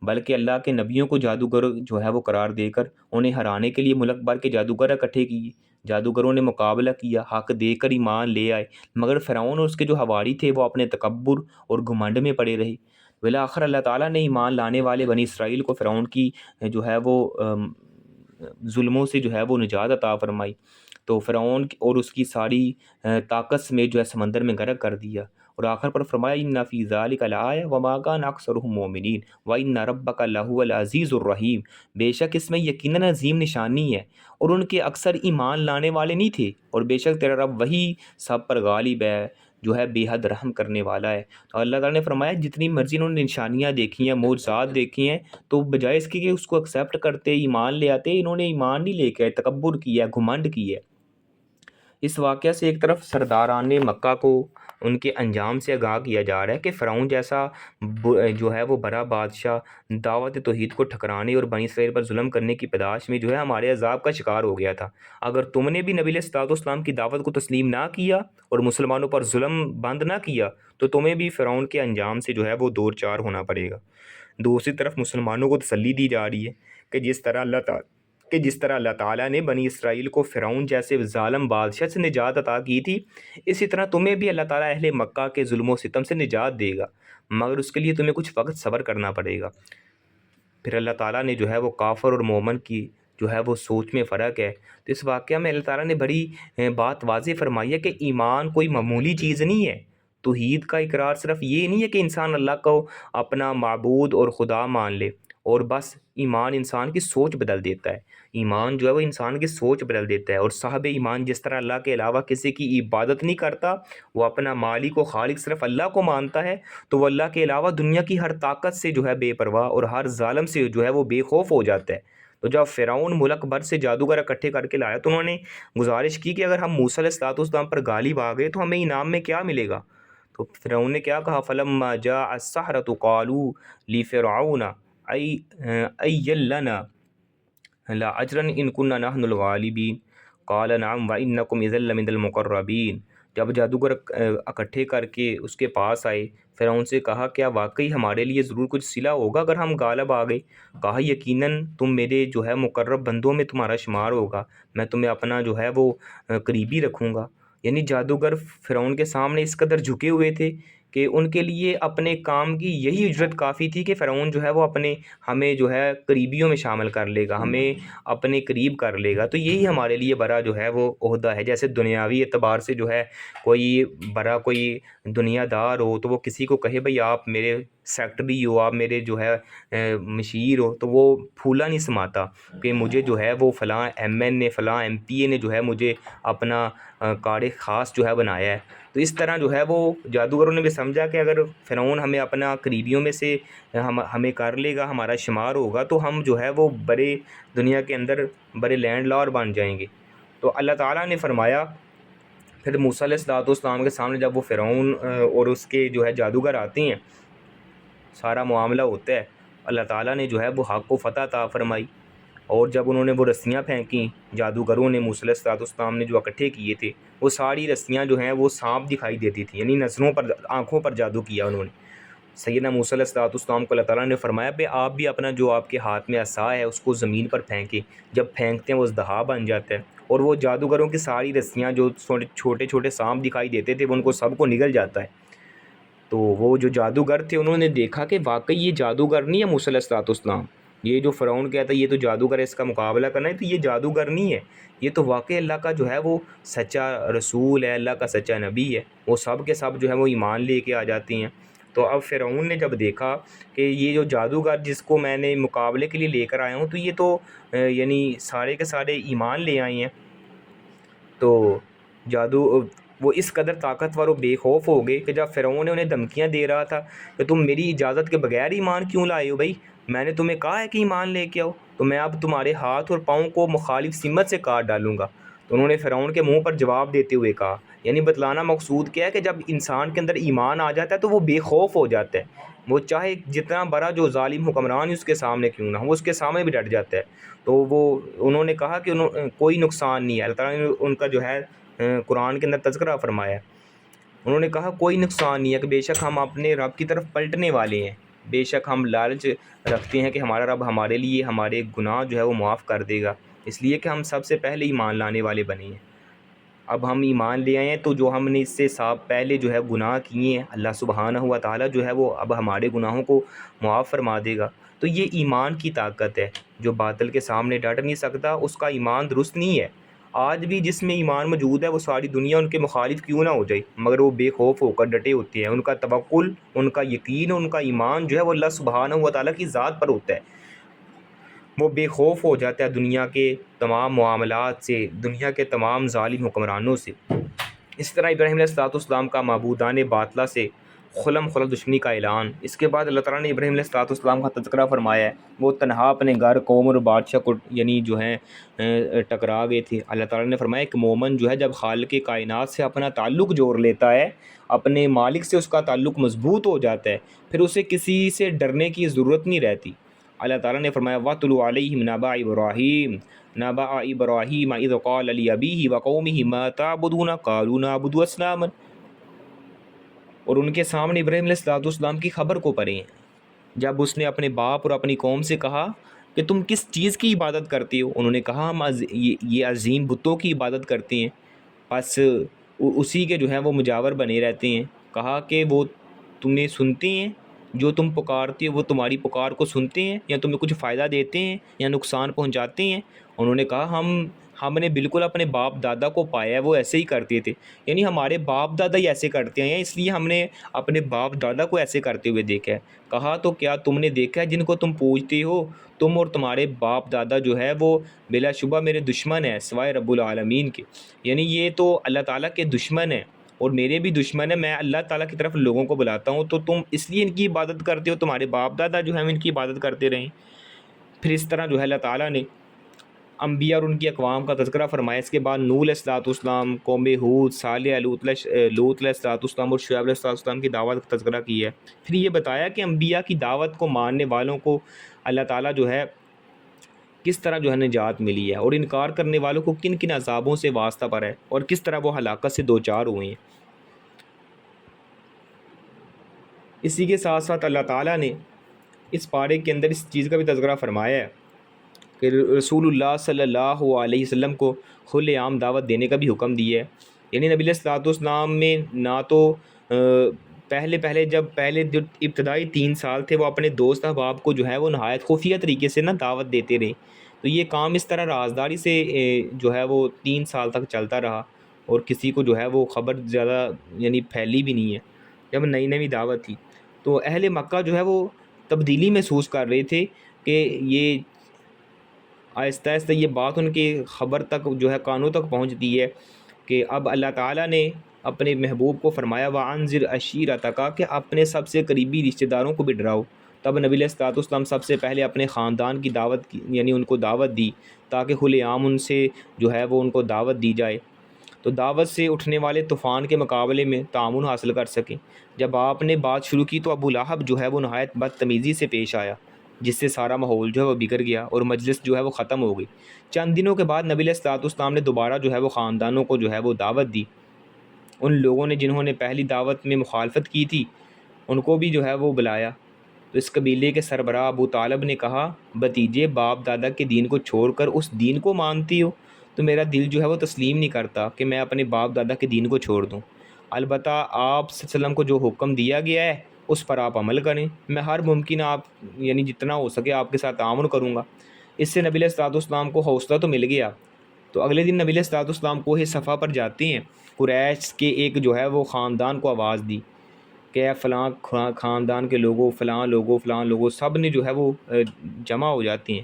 بلکہ اللہ کے نبیوں کو جادوگر جو ہے وہ قرار دے کر انہیں ہرانے کے لیے ملک بھر کے جادوگر اکٹھے کیے۔ جادوگروں نے مقابلہ کیا، حق دے کر ایمان لے آئے، مگر فرعون اور اس کے جو حواری تھے وہ اپنے تکبر اور گھمنڈ میں پڑے رہے۔ بالآخر اللہ تعالیٰ نے ایمان لانے والے بنی اسرائیل کو فرعون کی جو ہے وہ ظلموں سے جو ہے وہ نجات عطا فرمائی۔ تو فرعون اور اس کی ساری طاقت سمیت جو ہے سمندر میں غرق کر دیا، اور آخر پر فرمایا ان فی ذلک لآیہ وما کان اکثرهم مؤمنین وان ربک لہو العزیز الرحیم، بے شک اس میں یقیناً عظیم نشانی ہے اور ان کے اکثر ایمان لانے والے نہیں تھے، اور بے شک تیرا رب وہی سب پر غالب ہے، جو ہے بے حد رحم کرنے والا ہے۔ تو اللہ تعالیٰ نے فرمایا جتنی مرضی انہوں نے نشانیاں دیکھی ہیں، معجزات دیکھی ہیں، تو بجائے اس کی کہ اس کو ایکسیپٹ کرتے، ایمان لے آتے، انہوں نے ایمان نہیں لے کے تکبر کیا، گھمنڈ کیا۔ اس واقعہ سے ایک طرف سرداران مکہ کو ان کے انجام سے آگاہ کیا جا رہا ہے کہ فرعون جیسا جو ہے وہ بڑا بادشاہ دعوت توحید کو ٹھکرانے اور بنی اسرائیل پر ظلم کرنے کی پداش میں جو ہے ہمارے عذاب کا شکار ہو گیا تھا۔ اگر تم نے بھی نبی علیہ الصلوۃ والسلام کی دعوت کو تسلیم نہ کیا اور مسلمانوں پر ظلم بند نہ کیا تو تمہیں بھی فرعون کے انجام سے جو ہے وہ دور چار ہونا پڑے گا۔ دوسری طرف مسلمانوں کو تسلی دی جا رہی ہے کہ جس طرح اللہ کہ جس طرح اللہ تعالیٰ نے بنی اسرائیل کو فرعون جیسے ظالم بادشاہ سے نجات عطا کی تھی، اسی طرح تمہیں بھی اللہ تعالیٰ اہل مکہ کے ظلم و ستم سے نجات دے گا، مگر اس کے لیے تمہیں کچھ وقت صبر کرنا پڑے گا۔ پھر اللہ تعالیٰ نے جو ہے وہ کافر اور مومن کی جو ہے وہ سوچ میں فرق ہے، تو اس واقعہ میں اللہ تعالیٰ نے بڑی بات واضح فرمائی ہے کہ ایمان کوئی معمولی چیز نہیں ہے۔ توحید کا اقرار صرف یہ نہیں ہے کہ انسان اللہ کو اپنا معبود اور خدا مان لے اور بس، ایمان انسان کی سوچ بدل دیتا ہے۔ ایمان جو ہے وہ انسان کی سوچ بدل دیتا ہے، اور صاحب ایمان جس طرح اللہ کے علاوہ کسی کی عبادت نہیں کرتا، وہ اپنا مالک و خالق صرف اللہ کو مانتا ہے، تو وہ اللہ کے علاوہ دنیا کی ہر طاقت سے جو ہے بے پرواہ اور ہر ظالم سے جو ہے وہ بے خوف ہو جاتا ہے۔ تو جب فرعون ملک بھر سے جادوگر اکٹھے کر کے لایا تو انہوں نے گزارش کی کہ اگر ہم موسیٰ علیہ السلام پر غالب آ گئے تو ہمیں انعام میں کیا ملے گا؟ تو فرعون نے کیا کہا؟ فلما جاء السحرة قالوا لفرعون أي لنا لأجرا إن كنا نحن الغالبين قال نعم وإنكم إذا لمن المقربين۔ جب جادوگر اکٹھے کر کے اس کے پاس آئے، فرعون سے کہا کیا واقعی ہمارے لیے ضرور کچھ صلہ ہوگا اگر ہم غالب آ گئے؟ کہا یقیناً تم میرے جو ہے مقرب بندوں میں تمہارا شمار ہوگا، میں تمہیں اپنا جو ہے وہ قریبی رکھوں گا۔ یعنی جادوگر فرعون کے سامنے اس قدر جھکے ہوئے تھے کہ ان کے لیے اپنے کام کی یہی اجرت کافی تھی کہ فرعون جو ہے وہ ہمیں جو ہے قریبیوں میں شامل کر لے گا، ہمیں اپنے قریب کر لے گا، تو یہی ہمارے لیے بڑا جو ہے وہ عہدہ ہے۔ جیسے دنیاوی اعتبار سے جو ہے کوئی بڑا کوئی دنیا دار ہو تو وہ کسی کو کہے بھئی آپ میرے سیکٹری ہو، آپ میرے جو ہے مشیر ہو، تو وہ پھولا نہیں سماتا کہ مجھے جو ہے وہ فلاں ایم این نے، فلاں ایم پی اے نے جو ہے مجھے اپنا کارڈ خاص جو ہے بنایا ہے۔ تو اس طرح جو ہے وہ جادوگروں نے بھی سمجھا کہ اگر فرعون ہمیں اپنا قریبیوں میں سے ہمیں کر لے گا، ہمارا شمار ہوگا، تو ہم جو ہے وہ بڑے دنیا کے اندر بڑے لینڈ لارڈ بن جائیں گے۔ تو اللہ تعالیٰ نے فرمایا پھر موسیٰ علیہ السلام کے سامنے جب وہ فرعون اور اس کے جو ہے جادوگر آتے ہیں، سارا معاملہ ہوتا ہے، اللہ تعالیٰ نے جو ہے وہ حق کو فتح عطا فرمائی، اور جب انہوں نے وہ رسیاں پھینکیں جادوگروں نے، موسیٰ علیہ السلام نے جو اکٹھے کیے تھے، وہ ساری رسیاں جو ہیں وہ سانپ دکھائی دیتی تھیں، یعنی نظروں پر، آنکھوں پر جادو کیا انہوں نے۔ سیدنا موسیٰ علیہ السلام کو اللہ تعالیٰ نے فرمایا کہ آپ بھی اپنا جو آپ کے ہاتھ میں عصا ہے اس کو زمین پر پھینکیں، جب پھینکتے ہیں وہ اژدہا بن جاتا ہے، اور وہ جادوگروں کی ساری رسیاں جو چھوٹے چھوٹے سانپ دکھائی دیتے تھے وہ ان کو سب کو نگل جاتا ہے۔ تو وہ جو جادوگر تھے انہوں نے دیکھا کہ واقعی یہ جادوگر نہیں ہے موسیٰ علیہ السلام، یہ جو فرعون کہتا ہے یہ تو جادوگر ہے، اس کا مقابلہ کرنا ہے، تو یہ جادوگر نہیں ہے، یہ تو واقعی اللہ کا جو ہے وہ سچا رسول ہے، اللہ کا سچا نبی ہے۔ وہ سب کے سب جو ہے وہ ایمان لے کے آ جاتے ہیں۔ تو اب فرعون نے جب دیکھا کہ یہ جو جادوگر جس کو میں نے مقابلے کے لیے لے کر آیا ہوں، تو یہ تو یعنی سارے کے سارے ایمان لے آئے ہیں، تو وہ اس قدر طاقتور و بے خوف ہو گئے کہ جب فرعون نے انہیں دھمکیاں دے رہا تھا کہ تم میری اجازت کے بغیر ایمان کیوں لائے ہو؟ بھائی میں نے تمہیں کہا ہے کہ ایمان لے کے آؤ، تو میں اب تمہارے ہاتھ اور پاؤں کو مخالف سمت سے کاٹ ڈالوں گا۔ تو انہوں نے فرعون کے منہ پر جواب دیتے ہوئے کہا، یعنی بتلانا مقصود کیا ہے کہ جب انسان کے اندر ایمان آ جاتا ہے تو وہ بے خوف ہو جاتا ہے، وہ چاہے جتنا بڑا جو ظالم حکمران اس کے سامنے کیوں نہ ہو، وہ اس کے سامنے بھی ڈٹ جاتا ہے۔ تو انہوں نے کہا کہ کوئی نقصان نہیں ہے، اللہ تعالیٰ نے ان کا جو ہے قرآن کے اندر تذکرہ فرمایا ہے، انہوں نے کہا کوئی نقصان نہیں ہے کہ بے شک ہم اپنے رب کی طرف پلٹنے والے ہیں، بے شک ہم لالچ رکھتے ہیں کہ ہمارا رب ہمارے لیے ہمارے گناہ جو ہے وہ معاف کر دے گا، اس لیے کہ ہم سب سے پہلے ایمان لانے والے بنے ہیں۔ اب ہم ایمان لے آئے ہیں تو جو ہم نے اس سے پہلے جو ہے گناہ کیے ہیں، اللہ سبحانہ و تعالیٰ جو ہے وہ اب ہمارے گناہوں کو معاف فرما دے گا۔ تو یہ ایمان کی طاقت ہے، جو باطل کے سامنے ڈٹ نہیں سکتا اس کا ایمان درست نہیں ہے۔ آج بھی جس میں ایمان موجود ہے وہ ساری دنیا ان کے مخالف کیوں نہ ہو جائے، مگر وہ بے خوف ہو کر ڈٹے ہوتے ہیں، ان کا توکل، ان کا یقین، ان کا ایمان جو ہے وہ اللہ سبحانہ و تعالیٰ کی ذات پر ہوتا ہے۔ وہ بے خوف ہو جاتا ہے دنیا کے تمام معاملات سے، دنیا کے تمام ظالم حکمرانوں سے۔ اس طرح ابراہیم علیہ السلام کا معبودان باطلہ سے خلم خلل دشمنی کا اعلان۔ اس کے بعد اللہ تعالیٰ نے ابراہیم علیہ السلام کا تذکرہ فرمایا ہے، وہ تنہا اپنے گھر، قوم اور بادشاہ کو یعنی جو ہیں ٹکرا گئے تھے۔ اللہ تعالیٰ نے فرمایا کہ مومن جو ہے جب خالق کائنات سے اپنا تعلق جوڑ لیتا ہے، اپنے مالک سے اس کا تعلق مضبوط ہو جاتا ہے، پھر اسے کسی سے ڈرنے کی ضرورت نہیں رہتی۔ اللہ تعالیٰ نے فرمایا وَاتْلُ عَلَيْهِمْ نَبَأَ إِبْرَاهِيمَ إِذْ قَالَ لِأَبِيهِ وَقَوْمِهِ مَا تَعْبُدُونَ قَالُوا نَعْبُدُ أَصْنَامًا، اور ان کے سامنے ابراہیم علیہ السلام کی خبر کو پڑھیں جب اس نے اپنے باپ اور اپنی قوم سے کہا کہ تم کس چیز کی عبادت کرتے ہو؟ انہوں نے کہا ہم یہ عظیم بتوں کی عبادت کرتے ہیں، بس اسی کے جو ہیں وہ مجاور بنے رہتے ہیں۔ کہا کہ وہ تمہیں سنتے ہیں، جو تم پکارتے ہو وہ تمہاری پکار کو سنتے ہیں، یا تمہیں کچھ فائدہ دیتے ہیں یا نقصان پہنچاتے ہیں؟ انہوں نے کہا ہم نے بالکل اپنے باپ دادا کو پایا ہے، وہ ایسے ہی کرتے تھے، یعنی ہمارے باپ دادا ہی ایسے کرتے ہیں، اس لیے ہم نے اپنے باپ دادا کو ایسے کرتے ہوئے دیکھا ہے۔ کہا تو کیا تم نے دیکھا ہے جن کو تم پوجتے ہو، تم اور تمہارے باپ دادا جو ہے وہ بلا شبہ میرے دشمن ہیں سوائے رب العالمین کے، یعنی یہ تو اللہ تعالیٰ کے دشمن ہیں اور میرے بھی دشمن ہیں، میں اللہ تعالیٰ کی طرف لوگوں کو بلاتا ہوں، تو تم اس لیے ان کی عبادت کرتے ہو، تمہارے باپ دادا جو ہیں ان کی عبادت کرتے رہیں۔ پھر اس طرح جو ہے اللہ تعالیٰ نے انبیاء اور ان کی اقوام کا تذکرہ فرمایا۔ اس کے بعد نوح علیہ الصلوۃ والسلام، قوم ہود، صالح، لوط علیہ الصلوۃ والسلام اور شعیب علیہ الصلوۃ والسلام کی دعوت کا تذکرہ کیا ہے۔ پھر یہ بتایا کہ انبیاء کی دعوت کو ماننے والوں کو اللہ تعالیٰ جو ہے کس طرح جو ہے نجات ملی ہے، اور انکار کرنے والوں کو کن کن عذابوں سے واسطہ پر ہے، اور کس طرح وہ ہلاکت سے دوچار ہوئے ہیں۔ اسی کے ساتھ ساتھ اللہ تعالیٰ نے اس پارے کے اندر اس چیز کا بھی تذکرہ فرمایا ہے کہ رسول اللہ صلی اللہ علیہ وسلم کو کھلے عام دعوت دینے کا بھی حکم دیا ہے۔ یعنی نبی علیہ الصلوۃ والسلام میں نہ تو پہلے جو ابتدائی 3 سال تھے وہ اپنے دوست احباب کو جو ہے وہ نہایت خفیہ طریقے سے دعوت دیتے رہے، تو یہ کام اس طرح رازداری سے جو ہے وہ 3 سال تک چلتا رہا، اور کسی کو جو ہے وہ خبر زیادہ یعنی پھیلی بھی نہیں ہے۔ جب نئی دعوت تھی تو اہل مکہ جو ہے وہ تبدیلی محسوس کر رہے تھے کہ یہ آہستہ آہستہ یہ بات ان کی خبر تک جو ہے کانوں تک پہنچتی ہے کہ اب اللہ تعالیٰ نے اپنے محبوب کو فرمایا وَأَنذِرْ عَشِيرَتَكَ کہ اپنے سب سے قریبی رشتہ داروں کو بھی ڈراؤ۔ تب نبی علیہ الصلوۃ والسلام سب سے پہلے اپنے خاندان کی دعوت یعنی ان کو دعوت دی، تاکہ کھلے عام ان سے جو ہے وہ ان کو دعوت دی جائے، تو دعوت سے اٹھنے والے طوفان کے مقابلے میں تعاون حاصل کر سکیں۔ جب آپ نے بات شروع کی تو ابو لہب جو ہے وہ نہایت بدتمیزی سے پیش آیا، جس سے سارا ماحول جو ہے وہ بگڑ گیا اور مجلس جو ہے وہ ختم ہو گئی۔ چند دنوں کے بعد نبی علیہ الصلوۃ والسلام نے دوبارہ جو ہے وہ خاندانوں کو جو ہے وہ دعوت دی۔ ان لوگوں نے جنہوں نے پہلی دعوت میں مخالفت کی تھی ان کو بھی جو ہے وہ بلایا، تو اس قبیلے کے سربراہ ابو طالب نے کہا بھتیجے باپ دادا کے دین کو چھوڑ کر اس دین کو مانتی ہو؟ تو میرا دل جو ہے وہ تسلیم نہیں کرتا کہ میں اپنے باپ دادا کے دین کو چھوڑ دوں، البتہ آپ صلی اللہ علیہ وسلم کو جو حکم دیا گیا ہے اس پر آپ عمل کریں، میں ہر ممکن آپ یعنی جتنا ہو سکے آپ کے ساتھ تعاون کروں گا۔ اس سے نبی علیہ الصلوۃ والسلام کو حوصلہ تو مل گیا، تو اگلے دن نبی علیہ الصلوۃ والسلام کوہ صفا پر جاتے ہیں۔ قریش کے ایک جو ہے وہ خاندان کو آواز دی کہ فلاں خاندان کے لوگوں فلاں لوگوں سب نے جو ہے وہ جمع ہو جاتے ہیں،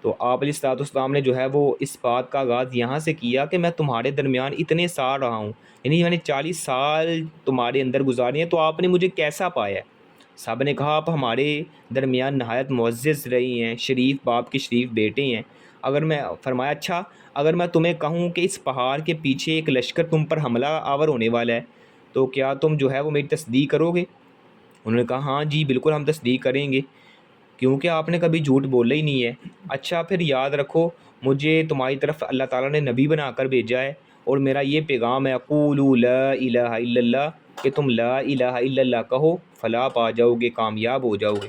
تو آپ علیہ الصلوۃ والسلام نے جو ہے وہ اس بات کا آغاز یہاں سے کیا کہ میں تمہارے درمیان اتنے سال رہا ہوں، یعنی میں نے 40 سال تمہارے اندر گزارے ہیں، تو آپ نے مجھے کیسا پایا ہے؟ صاحب نے کہا آپ ہمارے درمیان نہایت معزز رہی ہیں، شریف باپ کے شریف بیٹے ہیں۔ فرمایا اچھا اگر میں تمہیں کہوں کہ اس پہاڑ کے پیچھے ایک لشکر تم پر حملہ آور ہونے والا ہے تو کیا تم جو ہے وہ میری تصدیق کرو گے؟ انہوں نے کہا ہاں جی بالکل ہم تصدیق کریں گے، کیونکہ آپ نے کبھی جھوٹ بولا ہی نہیں ہے۔ اچھا پھر یاد رکھو مجھے تمہاری طرف اللہ تعالیٰ نے نبی بنا کر بھیجا ہے، اور میرا یہ پیغام ہے قولوا لا الہ الا اللہ کہ تم لا الہ الا اللہ کہو فلاح پا جاؤ گے، کامیاب ہو جاؤ گے۔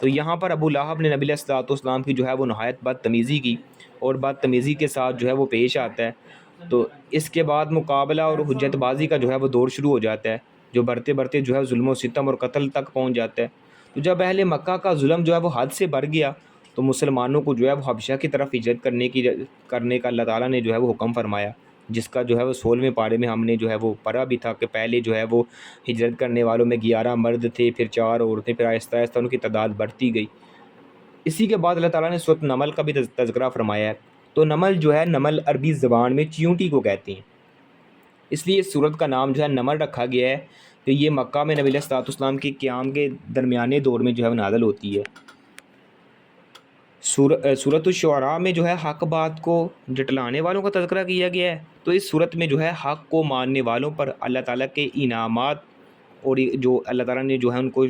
تو یہاں پر ابو لہب نے نبی علیہ الصلوۃ والسلام کی جو ہے وہ نہایت بدتمیزی کی، اور بدتمیزی کے ساتھ جو ہے وہ پیش آتا ہے، تو اس کے بعد مقابلہ اور حجت بازی کا جو ہے وہ دور شروع ہو جاتا ہے، جو بڑھتے جو ہے ظلم و ستم اور قتل تک پہنچ جاتا ہے۔ تو جب اہل مکہ کا ظلم جو ہے وہ حد سے بڑھ گیا تو مسلمانوں کو جو ہے وہ حبشہ کی طرف ہجرت کرنے کا اللہ تعالیٰ نے جو ہے وہ حکم فرمایا، جس کا جو ہے وہ 16ویں پارے میں ہم نے جو ہے وہ پڑھا بھی تھا کہ پہلے جو ہے وہ ہجرت کرنے والوں میں 11 مرد تھے، پھر 4 عورتیں، پھر آہستہ آہستہ ان کی تعداد بڑھتی گئی۔ اسی کے بعد اللہ تعالیٰ نے سورۃ نمل کا بھی تذکرہ فرمایا ہے۔ تو نمل جو ہے نمل عربی زبان میں چیونٹی کو کہتے ہیں، اس لیے اس سورت کا نام جو ہے نمل رکھا گیا ہے کہ یہ مکہ میں نبی علیہ الصلوۃ والسلام کے قیام کے درمیانے دور میں جو ہے نازل ہوتی ہے۔ سورۃ الشعراء میں جو ہے حق بات کو جٹلانے والوں کا تذکرہ کیا گیا ہے، تو اس صورت میں جو ہے حق کو ماننے والوں پر اللہ تعالیٰ کے انعامات اور جو اللہ تعالیٰ نے جو ہے ان کو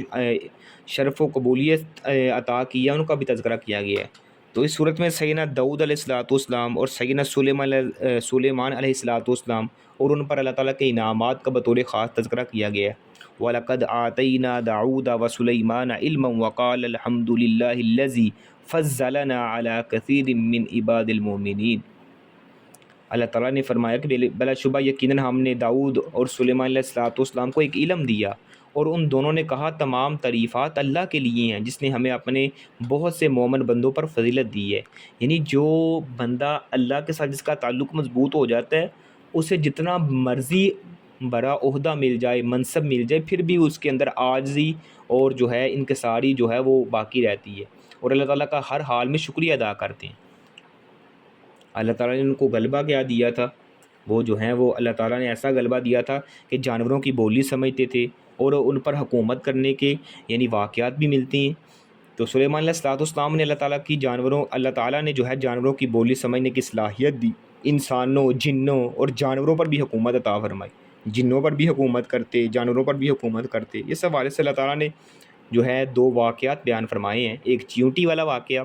شرف و قبولیت عطا کیا ان کا بھی تذکرہ کیا گیا ہے۔ تو اس صورت میں سیدنا داؤد علیہ الصلوۃ والسلام اور سیدنا سلیمان علیہ الصلوۃ والسلام اور ان پر اللہ تعالیٰ کے انعامات کا بطور خاص تذکرہ کیا گیا ہے۔ وَلَقَدْ آتَيْنَا دَاؤُودَ وَسُلَيْمَانَ عِلْمًا وَقَالَ الْحَمْدُ لِلَّهِ الَّذِي فضلنا علی کثیر من عباد المؤمنین۔ اللہ تعالیٰ نے فرمایا کہ بلا شبہ یقیناً ہم نے داؤد اور سلیمان علیہ السلام کو ایک علم دیا، اور ان دونوں نے کہا تمام تعریفات اللہ کے لیے ہیں جس نے ہمیں اپنے بہت سے مومن بندوں پر فضیلت دی ہے۔ یعنی جو بندہ اللہ کے ساتھ جس کا تعلق مضبوط ہو جاتا ہے، اسے جتنا مرضی بڑا عہدہ مل جائے، منصب مل جائے، پھر بھی اس کے اندر عاجزی اور جو ہے انکساری جو ہے وہ باقی رہتی ہے، اور اللہ تعالیٰ کا ہر حال میں شکریہ ادا کرتے ہیں۔ اللہ تعالیٰ نے ان کو غلبہ کیا دیا تھا؟ وہ جو ہیں وہ اللہ تعالیٰ نے ایسا غلبہ دیا تھا کہ جانوروں کی بولی سمجھتے تھے، اور ان پر حکومت کرنے کے یعنی واقعات بھی ملتی ہیں۔ تو سلیمان علیہ السلام نے اللہ تعالیٰ نے جو ہے جانوروں کی بولی سمجھنے کی صلاحیت دی، انسانوں، جنوں اور جانوروں پر بھی حکومت عطا فرمائی۔ جنوں پر بھی حکومت کرتے، جانوروں پر بھی حکومت کرتے۔ یہ سب حوالے سے اللہ تعالیٰ نے جو ہے 2 واقعات بیان فرمائے ہیں۔ ایک چیونٹی والا واقعہ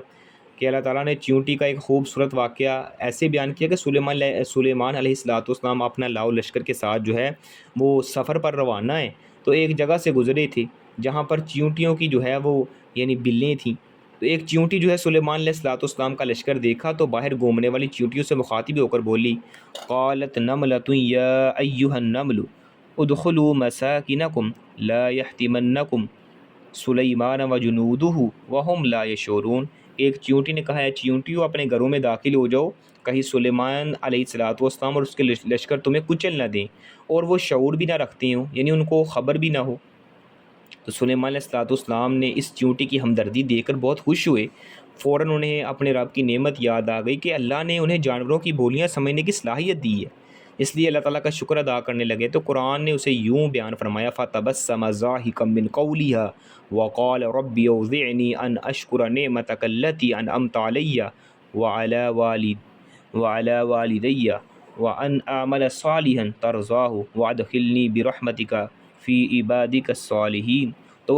کہ اللہ تعالیٰ نے چیونٹی کا ایک خوبصورت واقعہ ایسے بیان کیا کہ سلیمان علیہ السلام اپنا لاؤ لشکر کے ساتھ جو ہے وہ سفر پر روانہ ہیں، تو ایک جگہ سے گزرے تھے جہاں پر چیونٹیوں کی جو ہے وہ یعنی بلیں تھیں۔ تو ایک چیونٹی جو ہے سلیمان علیہ السلام کا لشکر دیکھا تو باہر گھومنے والی چیونٹیوں سے مخاطب ہو کر بولی، قالت نملۃ یا ایھا النمل ادخلوا مساکنکم لا یحطمنکم سلیمان وجنودہ وہم لا یشعرون۔ ایک چیونٹی نے کہا ہے چیونٹیوں اپنے گھروں میں داخل ہو جاؤ، کہیں سلیمان علیہ السلام اور اس کے لشکر تمہیں کچل نہ دیں اور وہ شعور بھی نہ رکھتے ہوں، یعنی ان کو خبر بھی نہ ہو۔ تو سلیمان علیہ السلام نے اس چیونٹی کی ہمدردی دیکھ کر بہت خوش ہوئے، فوراً انہیں اپنے رب کی نعمت یاد آ گئی کہ اللہ نے انہیں جانوروں کی بولیاں سمجھنے کی صلاحیت دی ہے، اس لیے اللہ تعالیٰ کا شکر ادا کرنے لگے۔ تو قرآن نے اسے یوں بیان فرمایا، فَتَبَسَّمَ ضَاحِكًا مِّن قَوْلِهَا وَقَالَ رَبِّ أَوْزِعْنِي أَنْ أَشْكُرَ نِعْمَتَكَ الَّتِي أَنْعَمْتَ عَلَيَّ وَعَلَى وَالِدَيَّ وَأَنْ أَعْمَلَ صَالِحًا تَرْضَاهُ وَأَدْخِلْنِي بِرَحْمَتِكَ فِي عِبَادِكَ الصَّالِحِينَ۔ تو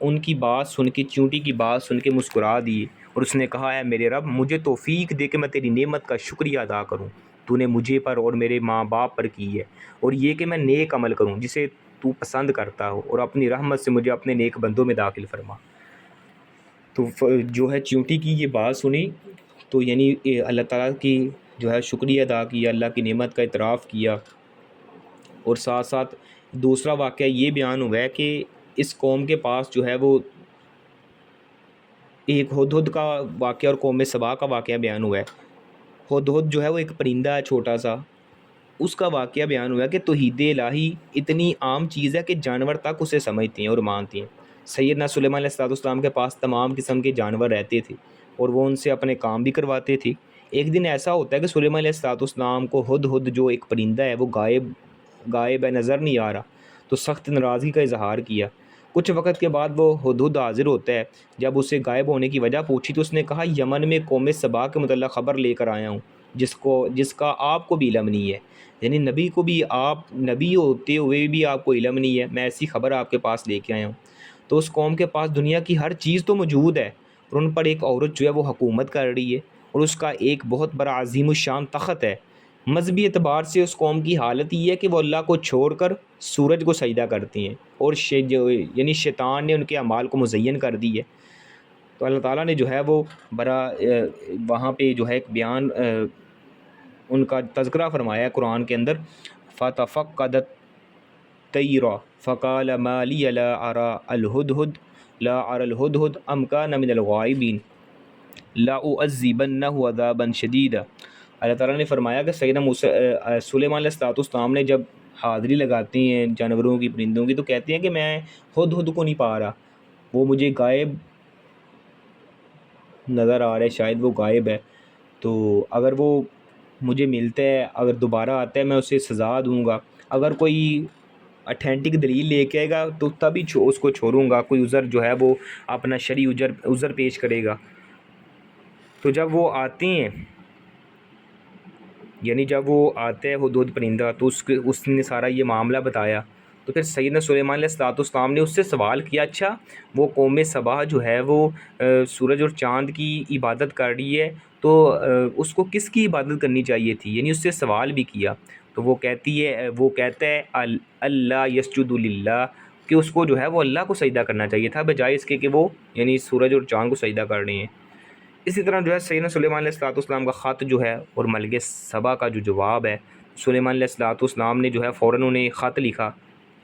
ان کی بات سن کے، چیونٹی کی بات سن کے مسکرا دیے، اور اس نے کہا، اے میرے رب مجھے توفیق دے کہ میں تیری نعمت کا شکریہ ادا کروں، تو نے مجھے پر اور میرے ماں باپ پر کی ہے، اور یہ کہ میں نیک عمل کروں جسے تو پسند کرتا ہو، اور اپنی رحمت سے مجھے اپنے نیک بندوں میں داخل فرما۔ تو جو ہے چیونٹی کی یہ بات سنی تو یعنی اللہ تعالیٰ کی جو ہے شکریہ ادا کیا، اللہ کی نعمت کا اعتراف کیا، اور ساتھ ساتھ دوسرا واقعہ یہ بیان ہوا ہے کہ اس قوم کے پاس جو ہے وہ ایک ہدہد کا واقعہ اور قوم سبا کا واقعہ بیان ہوا ہے۔ ہدہد جو ہے وہ ایک پرندہ ہے چھوٹا سا، اس کا واقعہ بیان ہوا ہے کہ توحید الہی اتنی عام چیز ہے کہ جانور تک اسے سمجھتے ہیں اور مانتے ہیں۔ سیدنا سلیمان علیہ السلام کے پاس تمام قسم کے جانور رہتے تھے، اور وہ ان سے اپنے کام بھی کرواتے تھے۔ ایک دن ایسا ہوتا ہے کہ سلیمان علیہ السلام کو ہدہد جو ایک پرندہ ہے وہ غائب ہے، نظر نہیں آ رہا، تو سخت ناراضگی کا اظہار کیا۔ کچھ وقت کے بعد وہ ہدہد حاضر ہوتا ہے، جب اسے غائب ہونے کی وجہ پوچھی تو اس نے کہا، یمن میں قوم سبا کے متعلق خبر لے کر آیا ہوں جس کا آپ کو بھی علم نہیں ہے، یعنی نبی کو بھی، آپ نبی ہوتے ہوئے بھی آپ کو علم نہیں ہے، میں ایسی خبر آپ کے پاس لے کے آیا ہوں۔ تو اس قوم کے پاس دنیا کی ہر چیز تو موجود ہے، اور ان پر ایک عورت جو ہے وہ حکومت کر رہی ہے، اور اس کا ایک بہت بڑا عظیم الشان تخت ہے۔ مذہبی اعتبار سے اس قوم کی حالت یہ ہے کہ وہ اللہ کو چھوڑ کر سورج کو سجدہ کرتے ہیں، اور یعنی شیطان نے ان کے اعمال کو مزین کر دی ہے۔ تو اللہ تعالیٰ نے جو ہے وہ بڑا وہاں پہ جو ہے ایک بیان ان کا تذکرہ فرمایا ہے قرآن کے اندر، فَتَفَقَّدَ الطَّيْرَ فَقَالَ مَا لِيَ لَا أَرَى الْهُدْهُدَ أَمْ كَانَ مِنَ الْغَائِبِينَ لَأُعَذِّبَنَّهُ عَذَابًا شَدِيدًا۔ اللہ تعالیٰ نے فرمایا کہ سیدنا سلیمان علیہ السلام نے جب حاضری لگاتے ہیں جانوروں کی، پرندوں کی، تو کہتے ہیں کہ میں ہدہد کو نہیں پا رہا، وہ مجھے غائب نظر آ رہا ہے، شاید وہ غائب ہے، تو اگر وہ مجھے ملتا ہے، اگر دوبارہ آتا ہے میں اسے سزا دوں گا، اگر کوئی اتھینٹک دلیل لے کے آئے گا تو تبھی اس کو چھوڑوں گا، کوئی عذر جو ہے وہ اپنا شرعی عذر پیش کرے گا۔ تو جب وہ آتے ہیں، یعنی جب وہ آتا ہے ہدہد پرندہ، تو اس نے سارا یہ معاملہ بتایا، تو پھر سیدنا سلیمان علیہ السلام نے اس سے سوال کیا، اچھا وہ قوم سبا جو ہے وہ سورج اور چاند کی عبادت کر رہی ہے، تو اس کو کس کی عبادت کرنی چاہیے تھی؟ یعنی اس سے سوال بھی کیا، تو وہ کہتا ہے اللہ یسجد للہ، کہ اس کو جو ہے وہ اللہ کو سجدہ کرنا چاہیے تھا، بجائے اس کے کہ وہ یعنی سورج اور چاند کو سجدہ کر رہے ہیں۔ اسی طرح جو ہے سیدنا سلیمان علیہ السلام کا خط جو ہے اور ملکہ سبا کا جو جواب ہے، سلیمان علیہ السلام نے جو ہے فوراً انہیں خط لکھا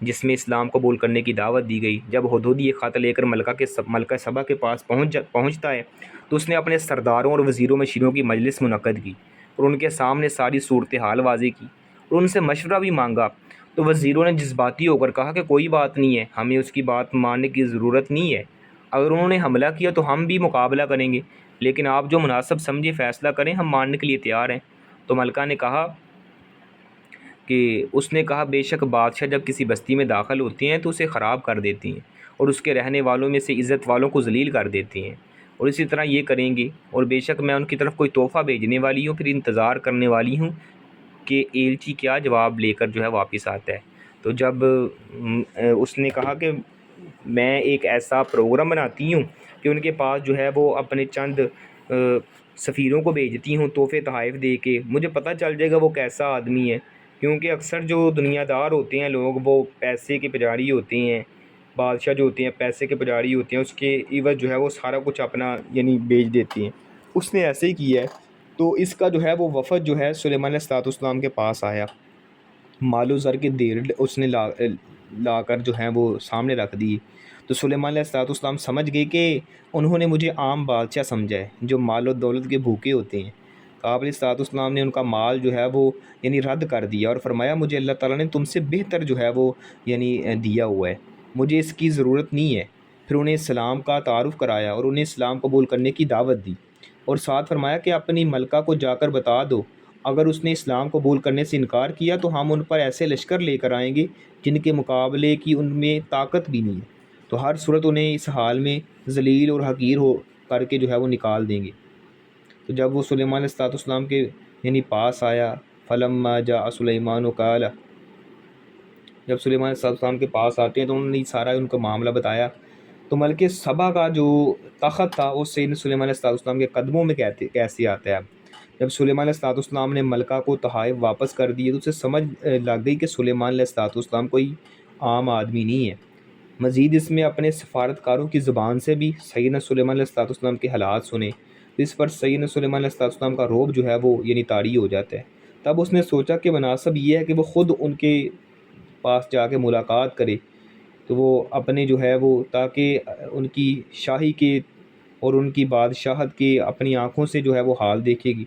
جس میں اسلام قبول کرنے کی دعوت دی گئی۔ جب ہدہد یہ خط لے کر ملکہ سبا کے پاس پہنچتا ہے تو اس نے اپنے سرداروں اور وزیروں میں شیروں کی مجلس منعقد کی اور ان کے سامنے ساری صورتحال واضح کی اور ان سے مشورہ بھی مانگا۔ تو وزیروں نے جذباتی ہو کر کہا کہ کوئی بات نہیں ہے، ہمیں اس کی بات ماننے کی ضرورت نہیں ہے، اگر انہوں نے حملہ کیا تو ہم بھی مقابلہ کریں گے، لیکن آپ جو مناسب سمجھے فیصلہ کریں، ہم ماننے کے لیے تیار ہیں۔ تو ملکہ نے کہا بے شک بادشاہ جب کسی بستی میں داخل ہوتے ہیں تو اسے خراب کر دیتی ہیں اور اس کے رہنے والوں میں سے عزت والوں کو ذلیل کر دیتی ہیں، اور اسی طرح یہ کریں گے، اور بے شک میں ان کی طرف کوئی تحفہ بھیجنے والی ہوں، پھر انتظار کرنے والی ہوں کہ ایلچی کیا جواب لے کر جو ہے واپس آتا ہے۔ تو جب اس نے کہا کہ میں ایک ایسا پروگرام بناتی ہوں کہ ان کے پاس جو ہے وہ اپنے چند سفیروں کو بھیجتی ہوں تحفے تحائف دے کے، مجھے پتہ چل جائے گا وہ کیسا آدمی ہے، کیونکہ اکثر جو دنیا دار ہوتے ہیں لوگ وہ پیسے کے پجاری ہوتے ہیں، بادشاہ جو ہوتے ہیں پیسے کے پجاری ہوتے ہیں، اس کے عوض جو ہے وہ سارا کچھ اپنا بیچ دیتے ہیں، اس نے ایسے ہی کیا ہے۔ تو اس کا جو ہے وہ وفد جو ہے سلیمان علیہ السلام کے پاس آیا، مال و زر کے دیر اس نے لا کر جو ہے وہ سامنے رکھ دی۔ تو سلیمان علیہ السلام سمجھ گئے کہ انہوں نے مجھے عام بادشاہ سمجھا ہے جو مال و دولت کے بھوکے ہوتے ہیں۔ تو آپ علیہ السلام نے ان کا مال جو ہے وہ رد کر دیا اور فرمایا مجھے اللہ تعالیٰ نے تم سے بہتر جو ہے وہ دیا ہوا ہے، مجھے اس کی ضرورت نہیں ہے۔ پھر انہیں اسلام کا تعارف کرایا اور انہیں اسلام قبول کرنے کی دعوت دی، اور ساتھ فرمایا کہ اپنی ملکہ کو جا کر بتا دو اگر اس نے اسلام قبول کرنے سے انکار کیا تو ہم ان پر ایسے لشکر لے کر آئیں گے جن کے مقابلے کی ان میں طاقت بھی نہیں ہے، تو ہر صورت انہیں اس حال میں ذلیل اور حقیر ہو کر کے جو ہے وہ نکال دیں گے۔ تو جب وہ سلیمان علیہ السلام کے پاس آیا، فلما جاء سلیمان قال، جب سلیمان علیہ السلام کے پاس آتے ہیں تو انہوں نے سارا ان کا معاملہ بتایا۔ تو ملکہ سبا کا جو تخت تھا وہ سیدنا سلیمان علیہ السلام کے قدموں میں کیسے آتا ہے۔ جب سلیمان علیہ السلام نے ملکہ کو تحائف واپس کر دیے تو اسے سمجھ لگ گئی کہ سلیمان علیہ السلام کوئی عام آدمی نہیں ہے۔ مزید اس میں اپنے سفارتکاروں کی زبان سے بھی سیدنا سلیمان علیہ السلام کے حالات سنے، اس پر سیدنا سلیمان علیہ السلام کا رعب جو ہے وہ طاری ہو جاتا ہے۔ تب اس نے سوچا کہ مناسب یہ ہے کہ وہ خود ان کے پاس جا کے ملاقات کرے، تو وہ اپنے جو ہے وہ تاکہ ان کی شاہی کے اور ان کی بادشاہت کے اپنی آنکھوں سے جو ہے وہ حال دیکھے گی۔